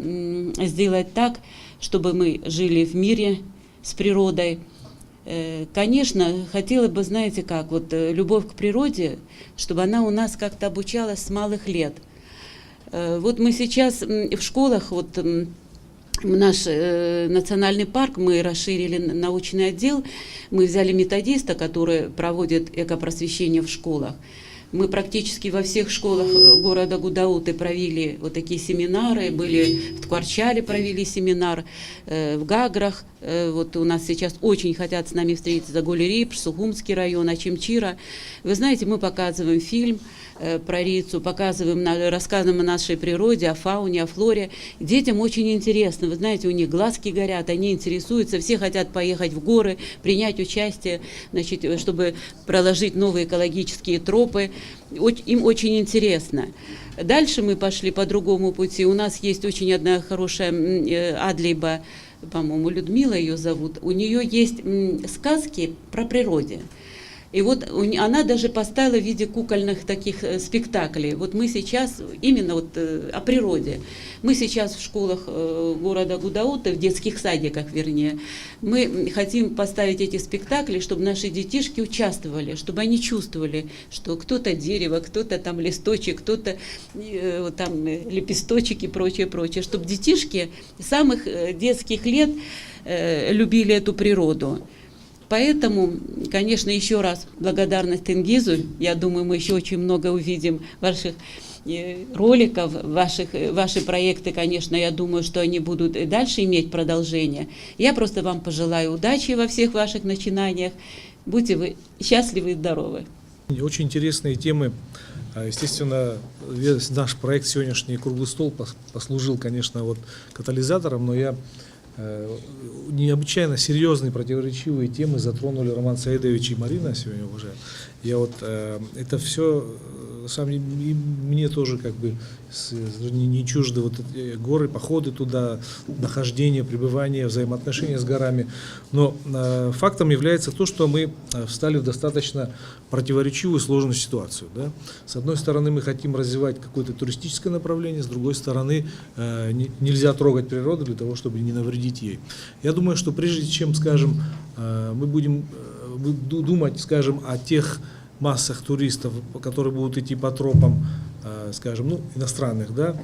сделать так, чтобы мы жили в мире с природой. Конечно, хотела бы, знаете как, вот любовь к природе, чтобы она у нас как-то обучалась с малых лет. Вот мы сейчас в школах, вот наш национальный парк, мы расширили научный отдел, мы взяли методиста, который проводит экопросвещение в школах. Мы практически во всех школах города Гудауты провели вот такие семинары, были в Ткварчале провели семинар, в Гаграх. Вот у нас сейчас очень хотят с нами встретиться Голи-Рипш, Сухумский район, Ачимчира. Вы знаете, мы показываем фильм про Рицу, показываем, рассказываем о нашей природе, о фауне, о флоре. Детям очень интересно, вы знаете, у них глазки горят, они интересуются, все хотят поехать в горы, принять участие, значит, чтобы проложить новые экологические тропы. Им очень интересно. Дальше мы пошли по другому пути. У нас есть очень одна хорошая Адлейба, по-моему, Людмила ее зовут. У нее есть сказки про природу. И вот она даже поставила в виде кукольных таких спектаклей. Вот мы сейчас, именно вот о природе, мы сейчас в школах города Гудаута, в детских садиках вернее, мы хотим поставить эти спектакли, чтобы наши детишки участвовали, чтобы они чувствовали, что кто-то дерево, кто-то там листочек, кто-то там лепесточек и прочее, прочее, чтобы детишки с самых детских лет любили эту природу. Поэтому, конечно, еще раз благодарность Тенгизу. Я думаю, мы еще очень много увидим ваших роликов, ваши проекты, конечно, я думаю, что они будут и дальше иметь продолжение. Я просто вам пожелаю удачи во всех ваших начинаниях. Будьте вы счастливы и здоровы. Очень интересные темы. Естественно, весь наш проект сегодняшний «Круглый стол» послужил, конечно, вот катализатором, но необычайно серьезные противоречивые темы затронули Роман Саидович и Марина сегодня уже. Я вот это все сам и мне тоже как бы не чужды вот эти горы, походы туда, нахождение, пребывание, взаимоотношения с горами. Но фактом является то, что мы встали в достаточно противоречивую сложную ситуацию. Да? С одной стороны, мы хотим развивать какое-то туристическое направление, с другой стороны, нельзя трогать природу для того, чтобы не навредить ей. Я думаю, что прежде чем, скажем, мы будем думать, скажем, о тех массах туристов, которые будут идти по тропам, скажем, иностранных, да,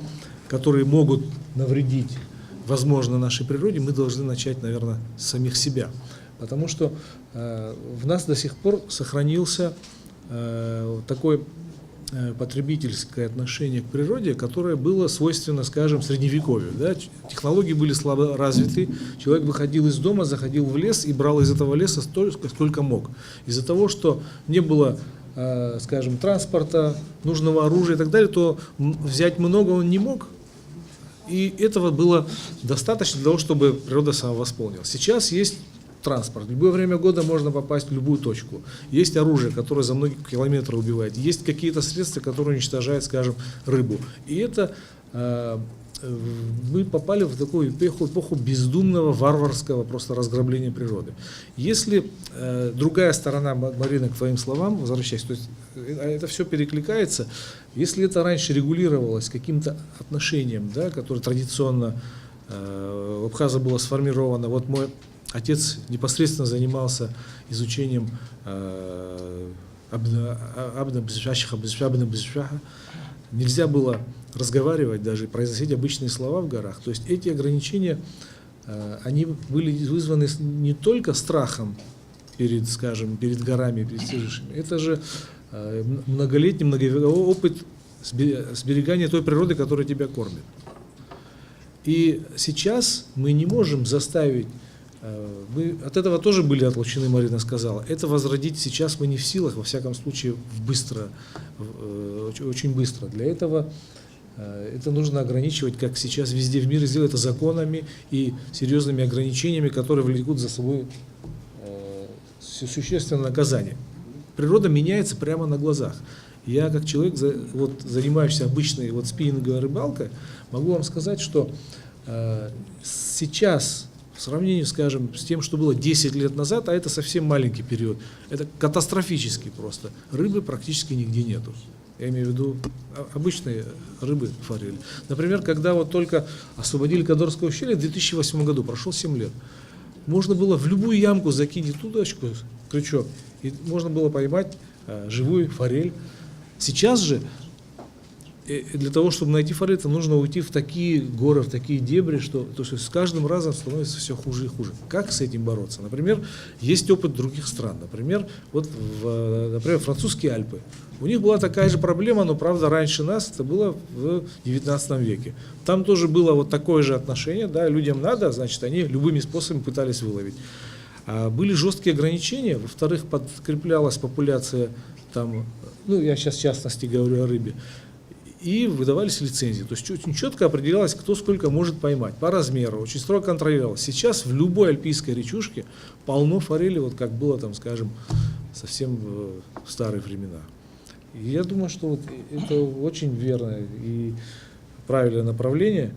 которые могут навредить, возможно, нашей природе, мы должны начать, наверное, с самих себя. Потому что в нас до сих пор сохранился такое потребительское отношение к природе, которое было свойственно, скажем, средневековью. Да? Технологии были слабо развиты, человек выходил из дома, заходил в лес и брал из этого леса столько, сколько мог. Из-за того, что не было, скажем, транспорта, нужного оружия и так далее, то взять много он не мог. И этого было достаточно для того, чтобы природа самовосполнилась. Сейчас есть транспорт. В любое время года можно попасть в любую точку. Есть оружие, которое за многие километры убивает. Есть какие-то средства, которые уничтожают, скажем, рыбу. И это мы попали в такую эпоху бездумного, варварского просто разграбления природы. Если другая сторона, Марина, к твоим словам, возвращаясь, то есть это все перекликается, если это раньше регулировалось каким-то отношением, да, которое традиционно в Абхазии было сформировано, вот мой отец непосредственно занимался изучением нельзя было разговаривать, даже произносить обычные слова в горах. То есть эти ограничения, они были вызваны не только страхом перед, скажем, перед горами, перед стежищами. Это же многолетний, многовековой опыт сберегания той природы, которая тебя кормит. И сейчас мы не можем заставить, мы от этого тоже были отлучены, Марина сказала, это возродить сейчас мы не в силах, во всяком случае, очень быстро. Для этого это нужно ограничивать, как сейчас везде в мире сделать это законами и серьезными ограничениями, которые влекут за собой существенное наказание. Природа меняется прямо на глазах. Я, как человек, занимающийся обычной спиннинговой рыбалкой, могу вам сказать, что сейчас, в сравнении, скажем, с тем, что было 10 лет назад, а это совсем маленький период, это катастрофически просто. Рыбы практически нигде нету. Я имею в виду обычные рыбы форели. Например, когда вот только освободили Кадорское ущелье в 2008 году, прошло 7 лет, можно было в любую ямку закинуть удочку, крючок, и можно было поймать живую форель. Сейчас же для того, чтобы найти форель, нужно уйти в такие горы, в такие дебри, что то есть с каждым разом становится все хуже и хуже. Как с этим бороться? Например, есть опыт других стран. Например, например, французские Альпы. У них была такая же проблема, но, правда, раньше нас, это было в 19 веке. Там тоже было вот такое же отношение, да, людям надо, значит, они любыми способами пытались выловить. А были жесткие ограничения, во-вторых, подкреплялась популяция, там, я сейчас в частности говорю о рыбе, и выдавались лицензии. То есть очень четко определялось, кто сколько может поймать, по размеру, очень строго контролировалось. Сейчас в любой альпийской речушке полно форели, вот как было, там, скажем, совсем в старые времена. И я думаю, что вот это очень верное и правильное направление,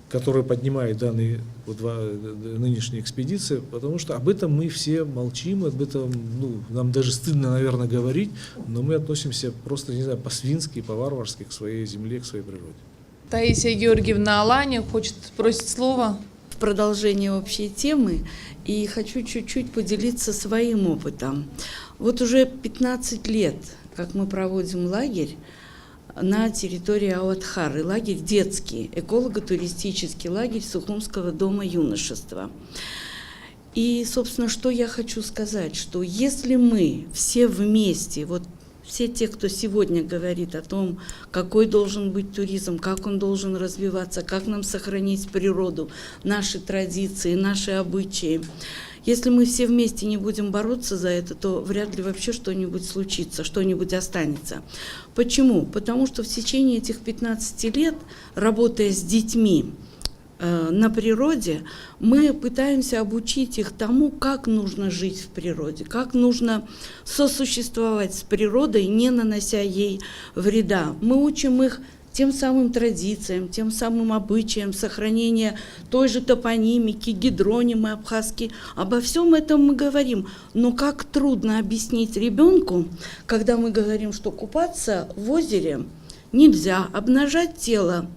которое поднимает данные нынешние экспедиции, потому что об этом мы все молчим, об этом нам даже стыдно, наверное, говорить, но мы относимся просто, не знаю, по-свински, по-варварски к своей земле, к своей природе. Таисия Георгиевна Аланя просит слова. В продолжение общей темы, и хочу чуть-чуть поделиться своим опытом. Вот уже 15 лет, как мы проводим лагерь на территории Ауатхары, лагерь детский, эколого-туристический лагерь Сухумского дома юношества. И, собственно, что я хочу сказать, что если мы все вместе, вот все те, кто сегодня говорит о том, какой должен быть туризм, как он должен развиваться, как нам сохранить природу, наши традиции, наши обычаи, если мы все вместе не будем бороться за это, то вряд ли вообще что-нибудь случится, что-нибудь останется. Почему? Потому что в течение этих 15 лет, работая с детьми на природе, мы пытаемся обучить их тому, как нужно жить в природе, как нужно сосуществовать с природой, не нанося ей вреда. Мы учим их тем самым традициям, тем самым обычаям сохранения той же топонимики, гидронимы абхазские. Обо всем этом мы говорим. Но как трудно объяснить ребенку, когда мы говорим, что купаться в озере нельзя, обнажать тело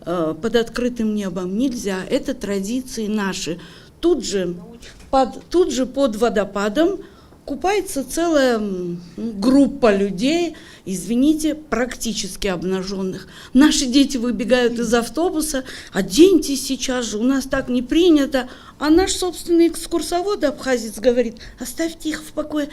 под открытым небом нельзя. Это традиции наши. Тут же под водопадом купается целая группа людей, извините, практически обнаженных. Наши дети выбегают из автобуса, оденьтесь сейчас же, у нас так не принято. А наш собственный экскурсовод, абхазец, говорит, оставьте их в покое,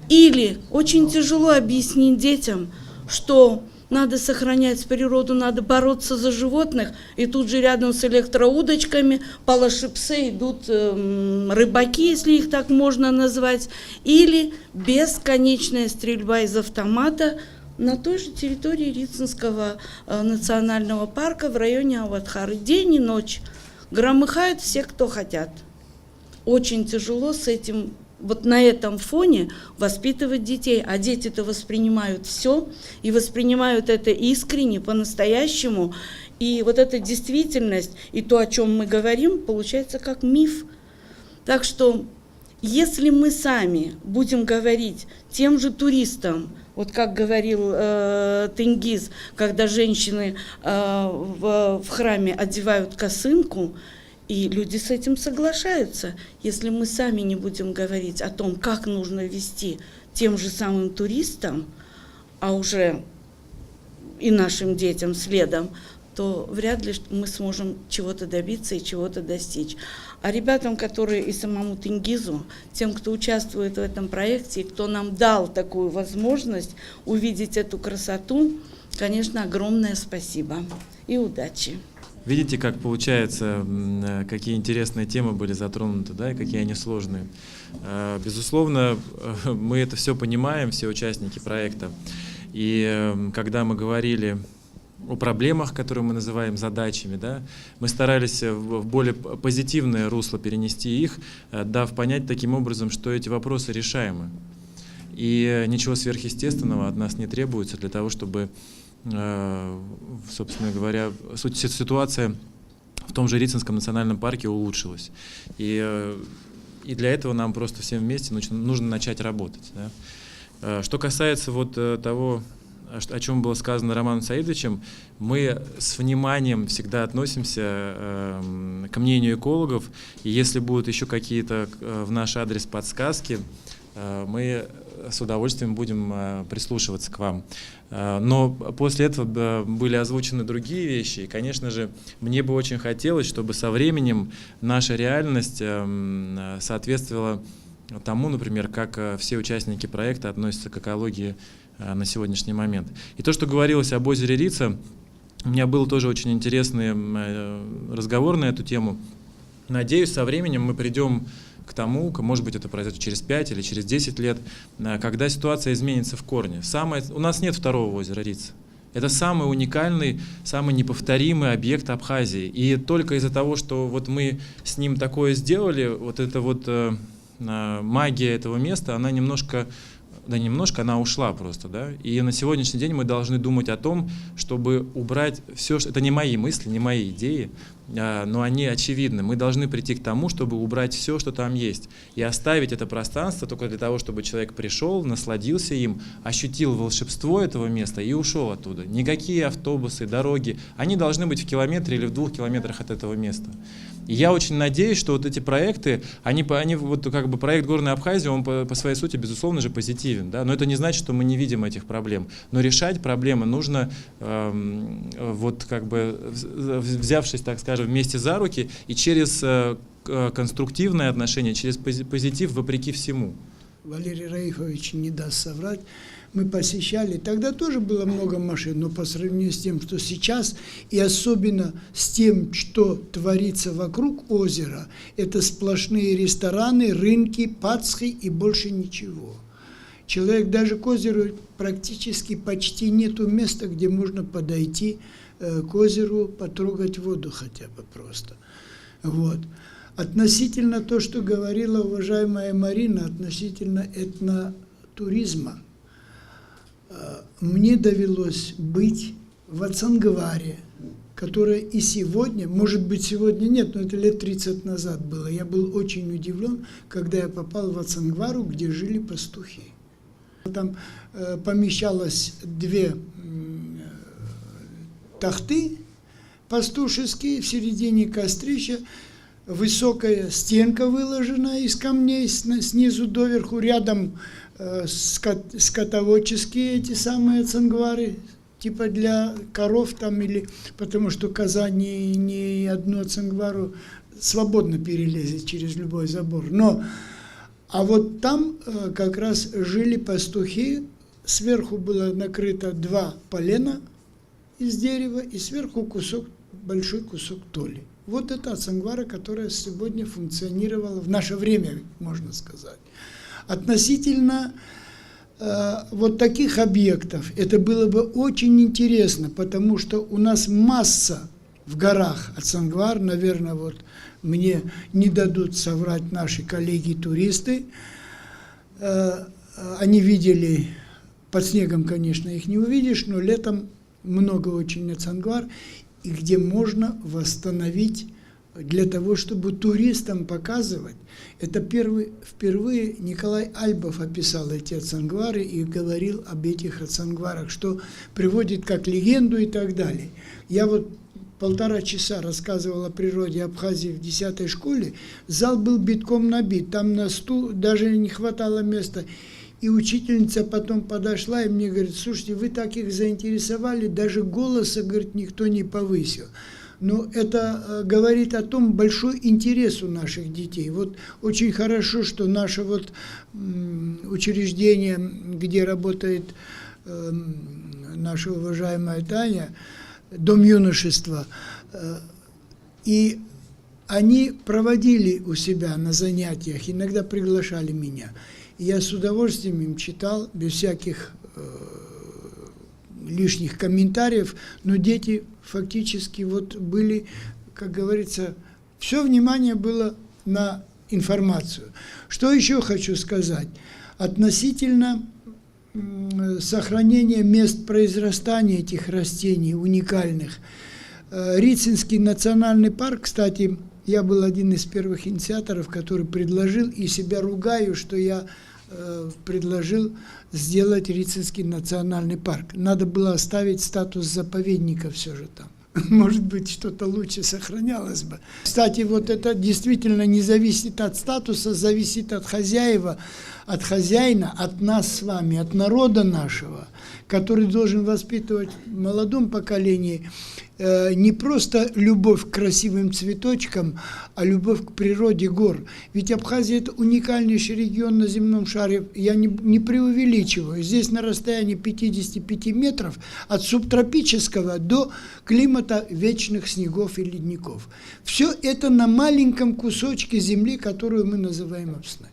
или очень тяжело объяснить детям, что надо сохранять природу, надо бороться за животных, и тут же рядом с электроудочками по Лашипсе идут рыбаки, если их так можно назвать, или бесконечная стрельба из автомата на той же территории Рицинского национального парка в районе Ауатхары. День и ночь громыхают все, кто хотят. Очень тяжело с этим. Вот на этом фоне воспитывать детей, а дети-то воспринимают все, и воспринимают это искренне, по-настоящему, и вот эта действительность, и то, о чем мы говорим, получается как миф. Так что, если мы сами будем говорить тем же туристам, вот как говорил Тенгиз, когда женщины в храме одевают косынку, и люди с этим соглашаются. Если мы сами не будем говорить о том, как нужно вести тем же самым туристам, а уже и нашим детям следом, то вряд ли мы сможем чего-то добиться и чего-то достичь. А ребятам, которые и самому Тенгизу, тем, кто участвует в этом проекте, и кто нам дал такую возможность увидеть эту красоту, конечно, огромное спасибо и удачи. Видите, как получается, какие интересные темы были затронуты, да, и какие они сложные. Безусловно, мы это все понимаем, все участники проекта. И когда мы говорили о проблемах, которые мы называем задачами, да, мы старались в более позитивное русло перенести их, дав понять таким образом, что эти вопросы решаемы. И ничего сверхъестественного от нас не требуется для того, чтобы, собственно говоря, ситуация в том же Рицинском национальном парке улучшилась. И для этого нам просто всем вместе нужно начать работать. Да. Что касается вот того о чем было сказано Романом Саидовичем, мы с вниманием всегда относимся к мнению экологов, и если будут еще какие-то в наш адрес подсказки, мы с удовольствием будем прислушиваться к вам. Но после этого были озвучены другие вещи, и, конечно же, мне бы очень хотелось, чтобы со временем наша реальность соответствовала тому, например, как все участники проекта относятся к экологии на сегодняшний момент. И то, что говорилось об озере Рица, у меня был тоже очень интересный разговор на эту тему. Надеюсь, со временем мы придем к тому, может быть, это произойдет через 5 или через 10 лет, когда ситуация изменится в корне. У нас нет второго озера Рица. Это самый уникальный, самый неповторимый объект Абхазии. И только из-за того, что вот мы с ним такое сделали, вот эта вот магия этого места, она она ушла просто, да. И на сегодняшний день мы должны думать о том, чтобы убрать все, это не мои мысли, не мои идеи, но они очевидны. Мы должны прийти к тому, чтобы убрать все, что там есть, и оставить это пространство только для того, чтобы человек пришел, насладился им, ощутил волшебство этого места и ушел оттуда. Никакие автобусы, дороги, они должны быть в километре или в 2 километрах от этого места. И я очень надеюсь, что вот эти проекты, они вот как бы проект Горной Абхазии, он по своей сути, безусловно же, позитивен, да? Но это не значит, что мы не видим этих проблем. Но решать проблемы нужно, вот как бы взявшись, так скажем, вместе за руки и через конструктивное отношение, через позитив вопреки всему. Валерий Раифович не даст соврать. Мы посещали, тогда тоже было много машин, но по сравнению с тем, что сейчас, и особенно с тем, что творится вокруг озера, это сплошные рестораны, рынки, пацхи и больше ничего. Человек даже к озеру практически почти нету места, где можно подойти к озеру, потрогать воду хотя бы просто. Вот. Относительно то, что говорила уважаемая Марина, относительно этнотуризма, мне довелось быть в Ацангваре, которая и сегодня, может быть сегодня нет, но это лет 30 назад было. Я был очень удивлен, когда я попал в Ацангвару, где жили пастухи. Там помещалось 2 тахты пастушеские, в середине кострища, высокая стенка выложена из камней снизу доверху, рядом скотоводческие эти самые ацангвары, типа для коров там, или потому что коза ни одну ацангвару свободно перелезет через любой забор. А вот там как раз жили пастухи, сверху было накрыто 2 полена из дерева и сверху большой кусок толи. Вот это ацангвара, которая сегодня функционировала в наше время, можно сказать. Относительно вот таких объектов, это было бы очень интересно, потому что у нас масса в горах ацангвар, наверное, вот мне не дадут соврать наши коллеги-туристы, они видели, под снегом, конечно, их не увидишь, но летом много очень ацангвар, и где можно восстановить для того, чтобы туристам показывать. Это впервые Николай Альбов описал эти ацангвары и говорил об этих ацангварах, что приводит как легенду и так далее. Я вот 1,5 часа рассказывал о природе Абхазии в 10 школе, зал был битком набит, там на стул даже не хватало места. И учительница потом подошла и мне говорит: слушайте, вы так их заинтересовали, даже голоса, говорит, никто не повысил. Но это говорит о том, большой интерес у наших детей. Вот очень хорошо, что наше вот учреждение, где работает наша уважаемая Таня, Дом юношества, и они проводили у себя на занятиях, иногда приглашали меня. И я с удовольствием им читал, без всяких лишних комментариев, но дети фактически вот были, как говорится, все внимание было на информацию. Что еще хочу сказать? Относительно сохранения мест произрастания этих растений уникальных. Рицинский национальный парк, кстати, я был один из первых инициаторов, который предложил, и себя ругаю, что я предложил сделать Рицинский национальный парк. Надо было оставить статус заповедника все же там. Может быть, что-то лучше сохранялось бы. Кстати, вот это действительно не зависит от статуса, зависит от хозяина, от нас с вами, от народа нашего, который должен воспитывать в молодом поколении не просто любовь к красивым цветочкам, а любовь к природе гор. Ведь Абхазия – это уникальнейший регион на земном шаре. Я не преувеличиваю. Здесь на расстоянии 55 метров от субтропического до климата вечных снегов и ледников. Все это на маленьком кусочке земли, которую мы называем Апсной.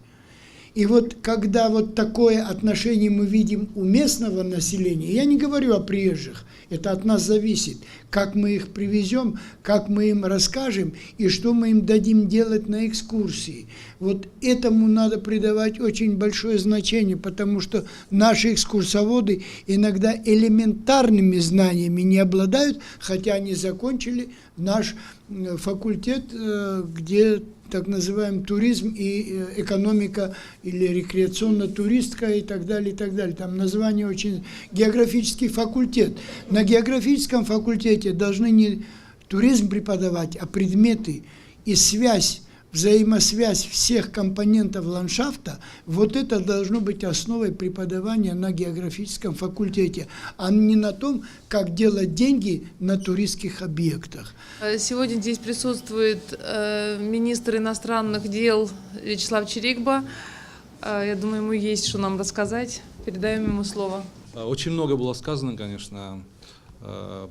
И вот когда вот такое отношение мы видим у местного населения, я не говорю о приезжих, это от нас зависит, как мы их привезем, как мы им расскажем и что мы им дадим делать на экскурсии. Вот этому надо придавать очень большое значение, потому что наши экскурсоводы иногда элементарными знаниями не обладают, хотя они закончили наш факультет, где так называемый туризм и экономика или рекреационно-туристская и так далее, и так далее. Там название очень... Географический факультет. На географическом факультете должны не туризм преподавать, а предметы и связь, взаимосвязь всех компонентов ландшафта, вот это должно быть основой преподавания на географическом факультете, а не на том, как делать деньги на туристских объектах. Сегодня здесь присутствует министр иностранных дел Вячеслав Чирикба. Я думаю, ему есть что нам рассказать. Передаем ему слово. Очень много было сказано, конечно,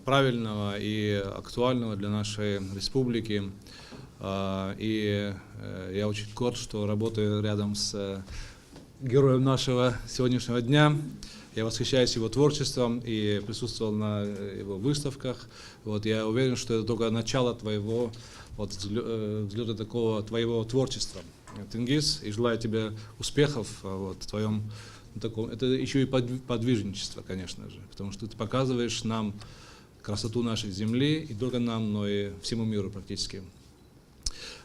правильного и актуального для нашей республики. И я очень горд, что работаю рядом с героем нашего сегодняшнего дня. Я восхищаюсь его творчеством и присутствовал на его выставках. Вот, я уверен, что это только начало твоего взлета такого твоего творчества, Тенгиз, и желаю тебе успехов в твоем таком. Это еще и подвижничество, конечно же, потому что ты показываешь нам красоту нашей земли, и только нам, но и всему миру практически.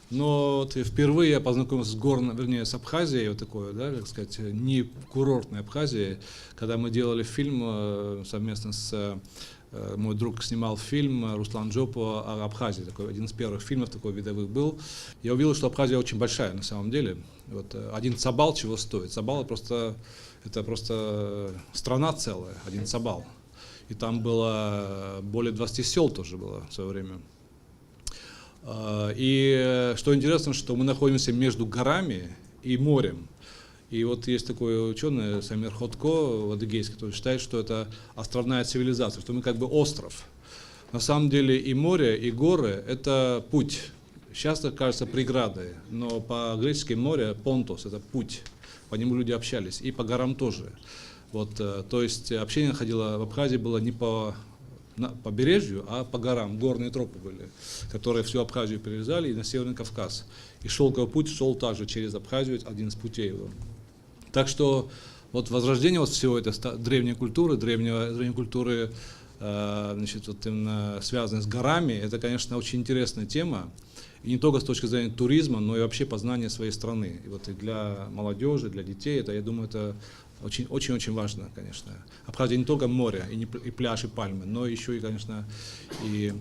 Но вот впервые я познакомился с Абхазией, вот такой, да, как сказать, не курортной Абхазией, когда мы делали фильм совместно с мой друг снимал фильм Руслан Джопо о Абхазии, такой один из первых фильмов такой видовых был. Я увидел, что Абхазия очень большая на самом деле. Вот один Цабал чего стоит? Цабал это просто страна целая, один Цабал. И там было более 20 сел тоже было в свое время. И что интересно, что мы находимся между горами и морем. И вот есть такой ученый Самир Ходко, адыгейский, который считает, что это островная цивилизация, что мы как бы остров. На самом деле и море, и горы – это путь. Часто кажется преградой, но по-гречески море – понтос – это путь. По нему люди общались, и по горам тоже. Вот, то есть общение ходило в Абхазии было не по побережью, а по горам, горные тропы были, которые всю Абхазию перерезали и на Северный Кавказ. И шелковый путь шел также через Абхазию, один из путей его. Так что вот возрождение вот всего этой древней культуры, значит, вот именно связанной с горами, это, конечно, очень интересная тема. И не только с точки зрения туризма, но и вообще познания своей страны. И вот и для молодежи, для детей, это, я думаю, это очень-очень важно, конечно. Абхазия не только море, и пляж, и пальмы, но еще и, конечно, и...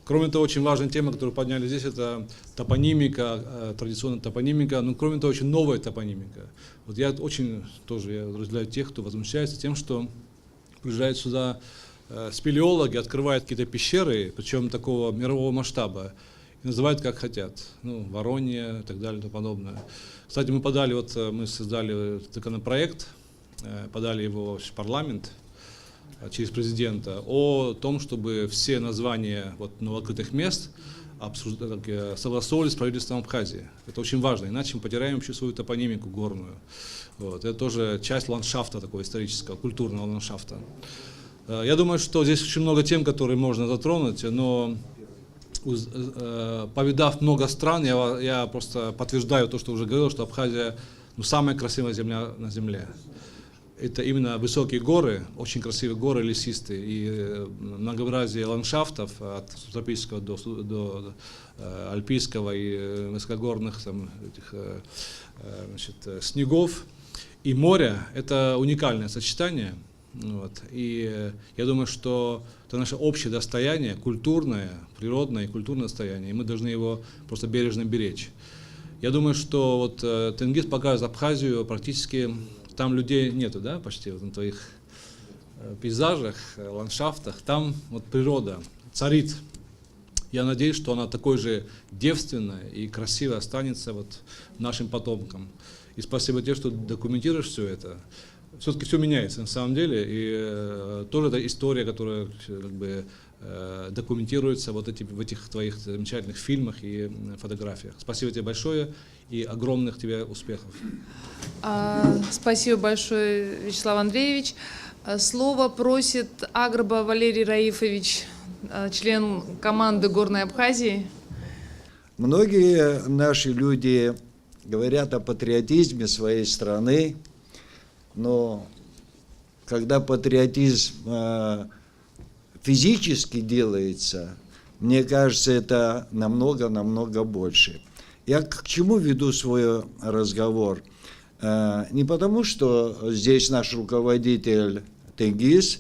Кроме того, очень важная тема, которую подняли здесь, это топонимика, традиционная топонимика, но кроме того, очень новая топонимика. Вот я разделяю тех, кто возмущается тем, что приезжают сюда спелеологи, открывают какие-то пещеры, причем такого мирового масштаба, и называют как хотят, Воронье и так далее и тому подобное. Кстати, мы создали законопроект, подали его в парламент через президента о том, чтобы все названия новооткрытых мест согласовывали с правительством Абхазии. Это очень важно, иначе мы потеряем вообще свою топонимику горную. Вот. Это тоже часть ландшафта такого исторического, культурного ландшафта. Я думаю, что здесь очень много тем, которые можно затронуть, но повидав много стран, я просто подтверждаю то, что уже говорил, что Абхазия самая красивая земля на земле. Это именно высокие горы, очень красивые горы, лесистые, и многообразие ландшафтов от субтропического до альпийского и высокогорных снегов. и море – это уникальное сочетание. Вот. И я думаю, что это наше общее достояние, культурное, природное и культурное достояние, и мы должны его просто бережно беречь. Я думаю, что вот Тенгиз показывает Абхазию, практически там людей нету, да, почти вот на твоих пейзажах, ландшафтах, там вот природа царит. Я надеюсь, что она такой же девственная и красивой останется вот нашим потомкам. И спасибо тебе, что документируешь все это. Все-таки все меняется на самом деле, и тоже это история, которая как бы документируется вот в этих твоих замечательных фильмах и фотографиях. Спасибо тебе большое и огромных тебе успехов. Спасибо большое, Вячеслав Андреевич. Слово просит Агрба Валерий Раифович, член команды Горной Абхазии. Многие наши люди говорят о патриотизме своей страны, но когда патриотизм физически делается, мне кажется, это намного больше. Я к чему веду свой разговор? Не потому, что здесь наш руководитель Тенгиз,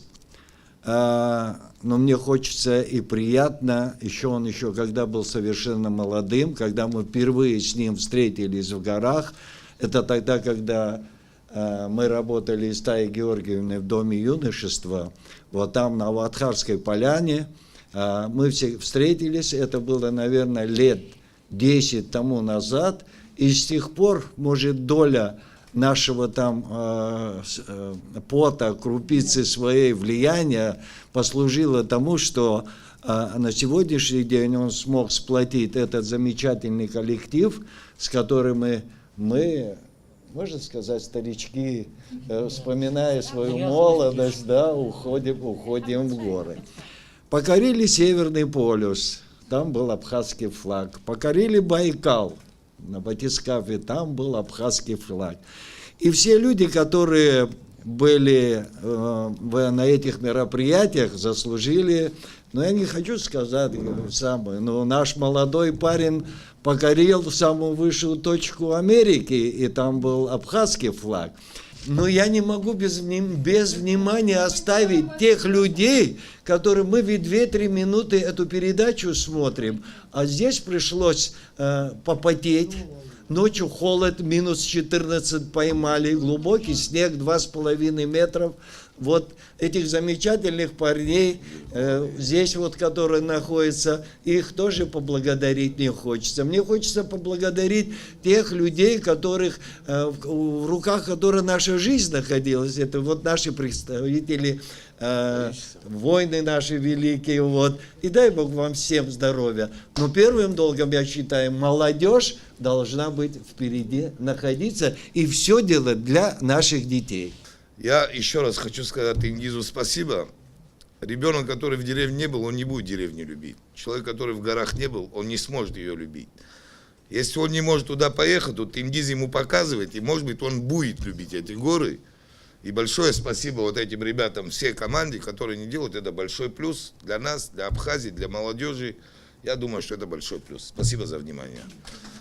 но мне хочется и приятно, он еще когда был совершенно молодым, когда мы впервые с ним встретились в горах, это тогда, когда мы работали с Таей Георгиевной в Доме юношества, вот там на Аватхарской поляне, мы все встретились, это было, наверное, лет 10 тому назад, и с тех пор, может, доля нашего там пота, крупицы своей влияния послужила тому, что на сегодняшний день он смог сплотить этот замечательный коллектив, с которым мы, можно сказать, старички, вспоминая свою молодость, да, уходим в горы. Покорили Северный полюс, там был абхазский флаг. Покорили Байкал, на батискафе, там был абхазский флаг. И все люди, которые были на этих мероприятиях, заслужили, но я не хочу сказать но наш молодой парень покорил самую высшую точку Америки, и там был абхазский флаг. Но я не могу без внимания оставить тех людей, которые мы ведь 2-3 минуты эту передачу смотрим, а здесь пришлось попотеть. Ночью холод, минус 14 поймали, глубокий снег 2,5 метров. Вот этих замечательных парней здесь вот, которые находятся, их тоже поблагодарить не хочется. Мне хочется поблагодарить тех людей, которых, в руках которых наша жизнь находилась. Это вот наши представители, войны наши великие. Вот. И дай Бог вам всем здоровья. Но первым долгом, я считаю, молодежь должна быть впереди, находиться и все делать для наших детей. Я еще раз хочу сказать Тенгизу спасибо. Ребенок, который в деревне не был, он не будет деревню любить. Человек, который в горах не был, он не сможет ее любить. Если он не может туда поехать, то Тенгиз ему показывает, и, может быть, он будет любить эти горы. И большое спасибо вот этим ребятам, всей команде, которые не делают. Это большой плюс для нас, для Абхазии, для молодежи. Я думаю, что это большой плюс. Спасибо за внимание.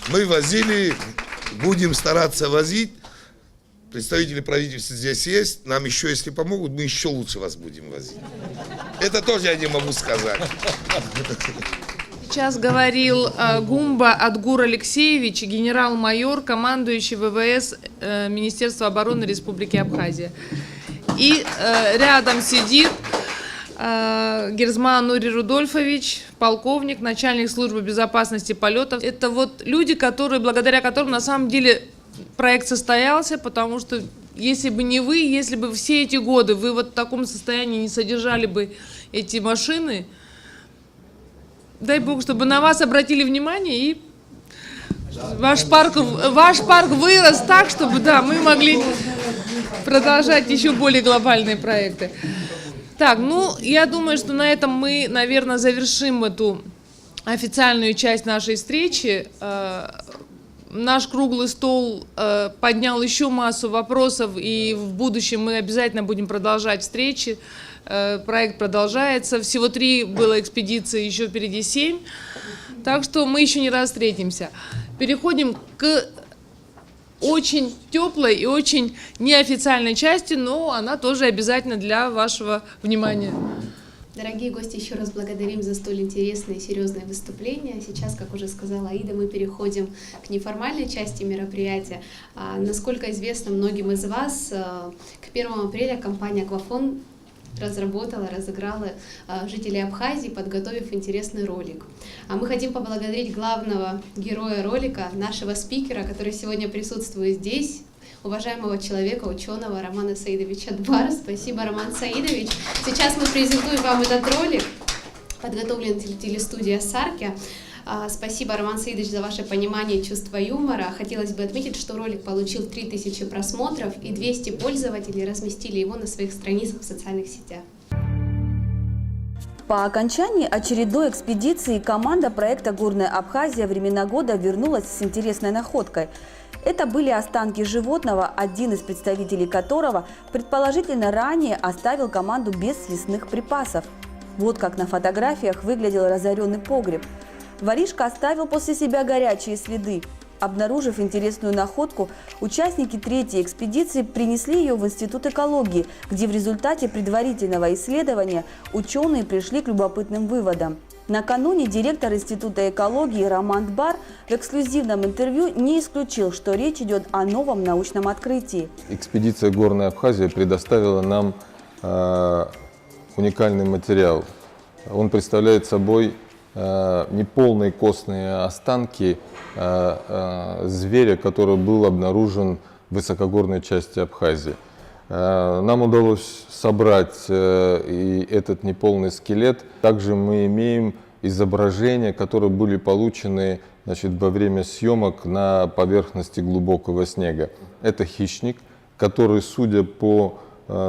Мы возили, будем стараться возить. Представители правительства здесь есть. Нам еще, если помогут, мы еще лучше вас будем возить. Это тоже я не могу сказать. Сейчас говорил Гумба Адгур Алексеевич, генерал-майор, командующий ВВС Министерства обороны Республики Абхазия. И рядом сидит Герзман Нури Рудольфович, полковник, начальник службы безопасности полетов. Это вот люди, благодаря которым на самом деле проект состоялся, потому что если бы не вы, если бы все эти годы вы вот в таком состоянии не содержали бы эти машины, дай Бог, чтобы на вас обратили внимание и ваш парк вырос так, чтобы мы могли продолжать еще более глобальные проекты. Так, я думаю, что на этом мы, наверное, завершим эту официальную часть нашей встречи. Наш круглый стол поднял еще массу вопросов, и в будущем мы обязательно будем продолжать встречи. Проект продолжается. Всего 3 было экспедиции, еще впереди 7. Так что мы еще не раз встретимся. Переходим к очень теплой и очень неофициальной части, но она тоже обязательно для вашего внимания. Дорогие гости, еще раз благодарим за столь интересное и серьезное выступление. Сейчас, как уже сказала Аида, мы переходим к неформальной части мероприятия. Насколько известно многим из вас, к 1 апреля компания «Аквафон» разыграла жителей Абхазии, подготовив интересный ролик. А мы хотим поблагодарить главного героя ролика, нашего спикера, который сегодня присутствует здесь, уважаемого человека, ученого Романа Саидовича Двар. Спасибо, Роман Саидович. Сейчас мы презентуем вам этот ролик, подготовлен телестудия «Сарки». Спасибо, Роман Саидович, за ваше понимание и чувство юмора. Хотелось бы отметить, что ролик получил 3000 просмотров, и 200 пользователей разместили его на своих страницах в социальных сетях. По окончании очередной экспедиции команда проекта «Горная Абхазия. Времена года» вернулась с интересной находкой. Это были останки животного, один из представителей которого предположительно ранее оставил команду без съестных припасов. Вот как на фотографиях выглядел разоренный погреб. Воришка оставил после себя горячие следы. Обнаружив интересную находку, участники третьей экспедиции принесли ее в Институт экологии, где в результате предварительного исследования ученые пришли к любопытным выводам. Накануне директор Института экологии Роман Двар в эксклюзивном интервью не исключил, что речь идет о новом научном открытии. Экспедиция «Горная Абхазия» предоставила нам уникальный материал. Он представляет собой неполные костные останки зверя, который был обнаружен в высокогорной части Абхазии. Нам удалось собрать и этот неполный скелет. Также мы имеем изображения, которые были получены, во время съемок на поверхности глубокого снега. Это хищник, который, судя по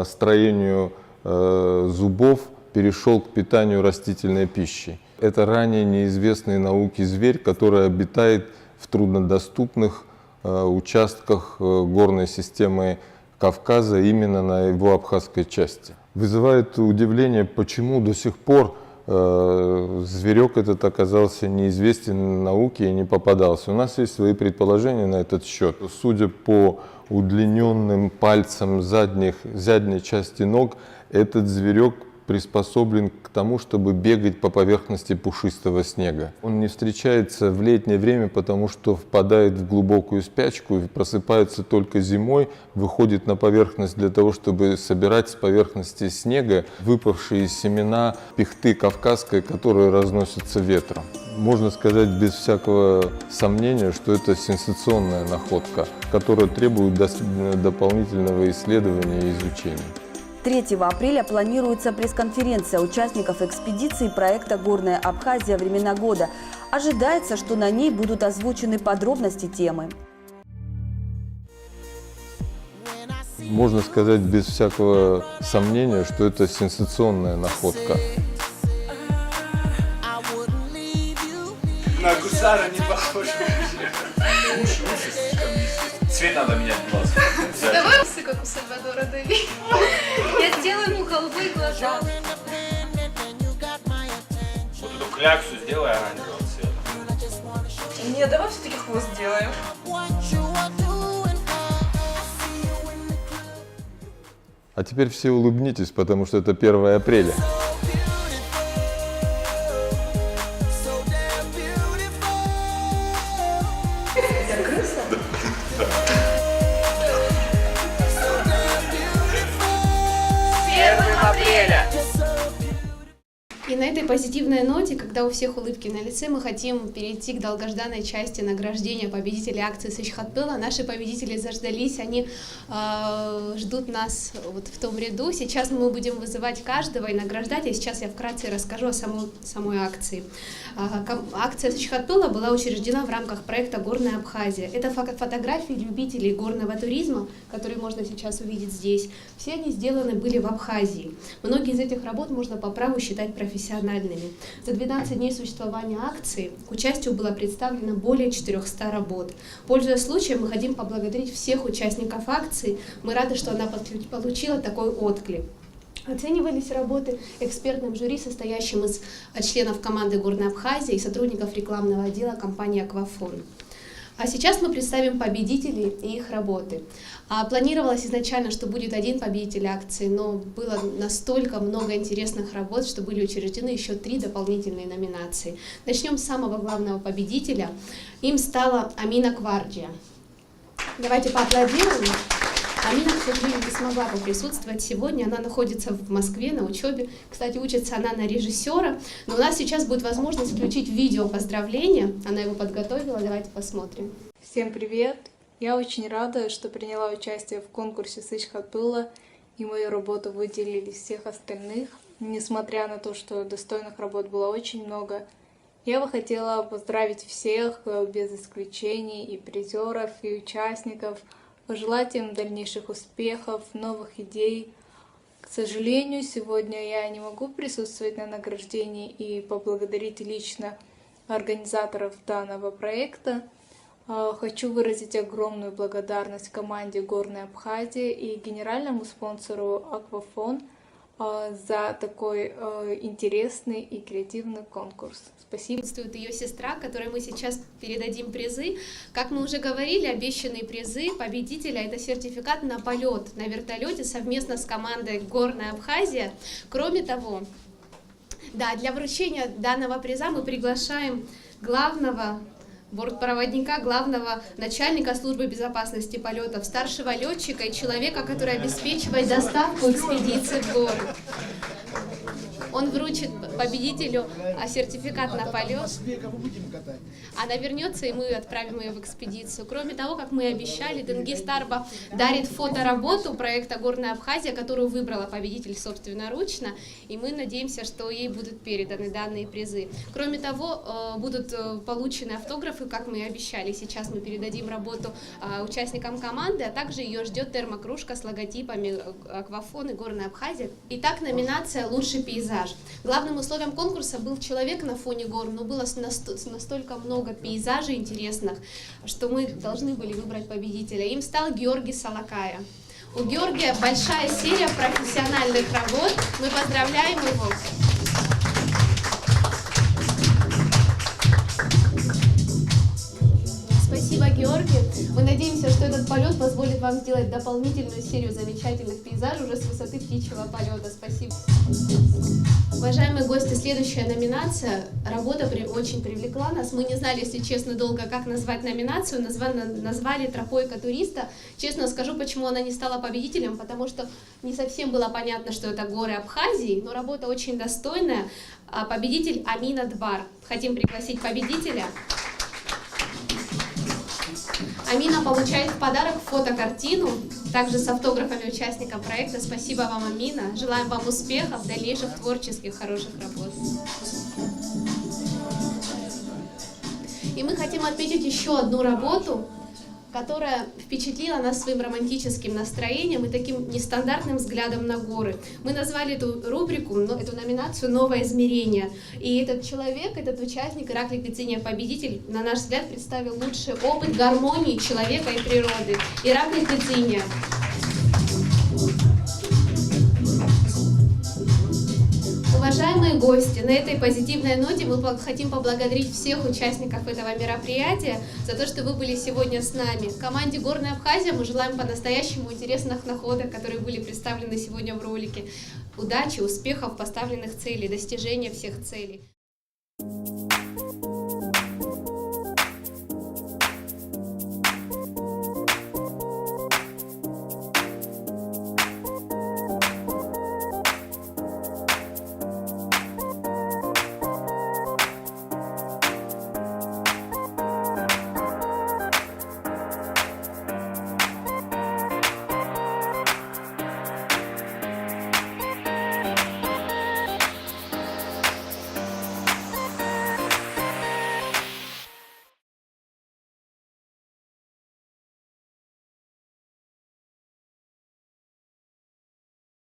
строению зубов, перешел к питанию растительной пищей. Это ранее неизвестный науке зверь, который обитает в труднодоступных участках горной системы Кавказа, именно на его абхазской части. Вызывает удивление, почему до сих пор зверек этот оказался неизвестен науке и не попадался. У нас есть свои предположения на этот счет. Судя по удлиненным пальцам задней части ног, этот зверек приспособлен к тому, чтобы бегать по поверхности пушистого снега. Он не встречается в летнее время, потому что впадает в глубокую спячку и просыпается только зимой, выходит на поверхность для того, чтобы собирать с поверхности снега выпавшие семена пихты кавказской, которые разносятся ветром. Можно сказать без всякого сомнения, что это сенсационная находка, которая требует дополнительного исследования и изучения. 3 апреля планируется пресс-конференция участников экспедиции проекта «Горная Абхазия. Времена года». Ожидается, что на ней будут озвучены подробности темы. Можно сказать без всякого сомнения, что это сенсационная находка. На гусара не похож. Цвет надо менять глаз. Давай усы, как у Сальвадора Дали. Я сделаю ему голубые глаза. Вот эту кляксу сделай оранжевого цвета. Не, давай все-таки хвост сделаем. А теперь все улыбнитесь, потому что это 1 апреля. И на этой позитивной ноте, когда у всех улыбки на лице, мы хотим перейти к долгожданной части награждения победителей акции Сычхатпыла. Наши победители заждались, они ждут нас вот в том ряду. Сейчас мы будем вызывать каждого и награждать. И сейчас я вкратце расскажу о самой акции. Акция Сычхатпыла была учреждена в рамках проекта «Горная Абхазия». Это фотографии любителей горного туризма, которые можно сейчас увидеть здесь. Все они сделаны были в Абхазии. Многие из этих работ можно по праву считать профессиональными. За 12 дней существования акции к участию было представлено более 400 работ. Пользуясь случаем, мы хотим поблагодарить всех участников акции. Мы рады, что она получила такой отклик. Оценивались работы экспертным жюри, состоящим из членов команды «Горной Абхазии» и сотрудников рекламного отдела компании «Аквафон». А сейчас мы представим победителей и их работы. Планировалось изначально, что будет один победитель акции, но было настолько много интересных работ, что были учреждены еще 3 дополнительные номинации. Начнем с самого главного победителя. Им стала Амина Кварджия. Давайте поаплодируем. Амина, к сожалению, не смогла поприсутствовать сегодня. Она находится в Москве на учебе. Кстати, учится она на режиссера. Но у нас сейчас будет возможность включить видео поздравления. Она его подготовила. Давайте посмотрим. Всем привет! Я очень рада, что приняла участие в конкурсе «Сыч Хатула», и мою работу выделили из всех остальных. Несмотря на то, что достойных работ было очень много, я бы хотела поздравить всех, без исключений, и призеров, и участников, пожелать им дальнейших успехов, новых идей. К сожалению, сегодня я не могу присутствовать на награждении и поблагодарить лично организаторов данного проекта. Хочу выразить огромную благодарность команде «Горной Абхазии» и генеральному спонсору «Аквафон» за такой интересный и креативный конкурс. Спасибо. Присутствует ее сестра, которой мы сейчас передадим призы. Как мы уже говорили, обещанные призы победителя — это сертификат на полет на вертолете совместно с командой «Горная Абхазия». Кроме того, для вручения данного приза мы приглашаем главного бортпроводника, главного начальника службы безопасности полетов, старшего летчика и человека, который обеспечивает доставку экспедиции в горы. Он вручит победителю сертификат на полет. Она вернется, и мы отправим ее в экспедицию. Кроме того, как мы и обещали, Тенгиз Тарба дарит фотоработу проекта «Горная Абхазия», которую выбрала победитель собственноручно, и мы надеемся, что ей будут переданы данные призы. Кроме того, будут получены автографы, как мы и обещали. Сейчас мы передадим работу участникам команды, а также ее ждет термокружка с логотипами «Аквафон» и «Горная Абхазия». Итак, номинация «Лучший пейзаж». Главным условием конкурса был человек на фоне гор, но было настолько много пейзажей интересных, что мы должны были выбрать победителя. Им стал Георгий Салакая. У Георгия большая серия профессиональных работ. Мы поздравляем его. Спасибо, Георгий. Мы надеемся, что этот полет позволит вам сделать дополнительную серию замечательных пейзажей уже с высоты птичьего полета. Спасибо. Уважаемые гости, следующая номинация. Работа очень привлекла нас. Мы не знали, если честно, долго, как назвать номинацию. Назвали «Тропойка туриста». Честно скажу, почему она не стала победителем, потому что не совсем было понятно, что это горы Абхазии, но работа очень достойная. Победитель Амина Двар. Хотим пригласить победителя. Амина получает в подарок фотокартину, также с автографами участников проекта. Спасибо вам, Амина. Желаем вам успехов, дальнейших творческих, хороших работ. И мы хотим отметить еще одну работу, которая впечатлила нас своим романтическим настроением и таким нестандартным взглядом на горы. Мы назвали эту рубрику, эту номинацию «Новое измерение». И этот человек, этот участник, Ираклий Пицинья, победитель, на наш взгляд, представил лучший опыт гармонии человека и природы. Ираклий Пицинья. Уважаемые гости, на этой позитивной ноте мы хотим поблагодарить всех участников этого мероприятия за то, что вы были сегодня с нами. Команде «Горная Абхазия» мы желаем по-настоящему интересных находок, которые были представлены сегодня в ролике. Удачи, успехов, поставленных целей, достижения всех целей.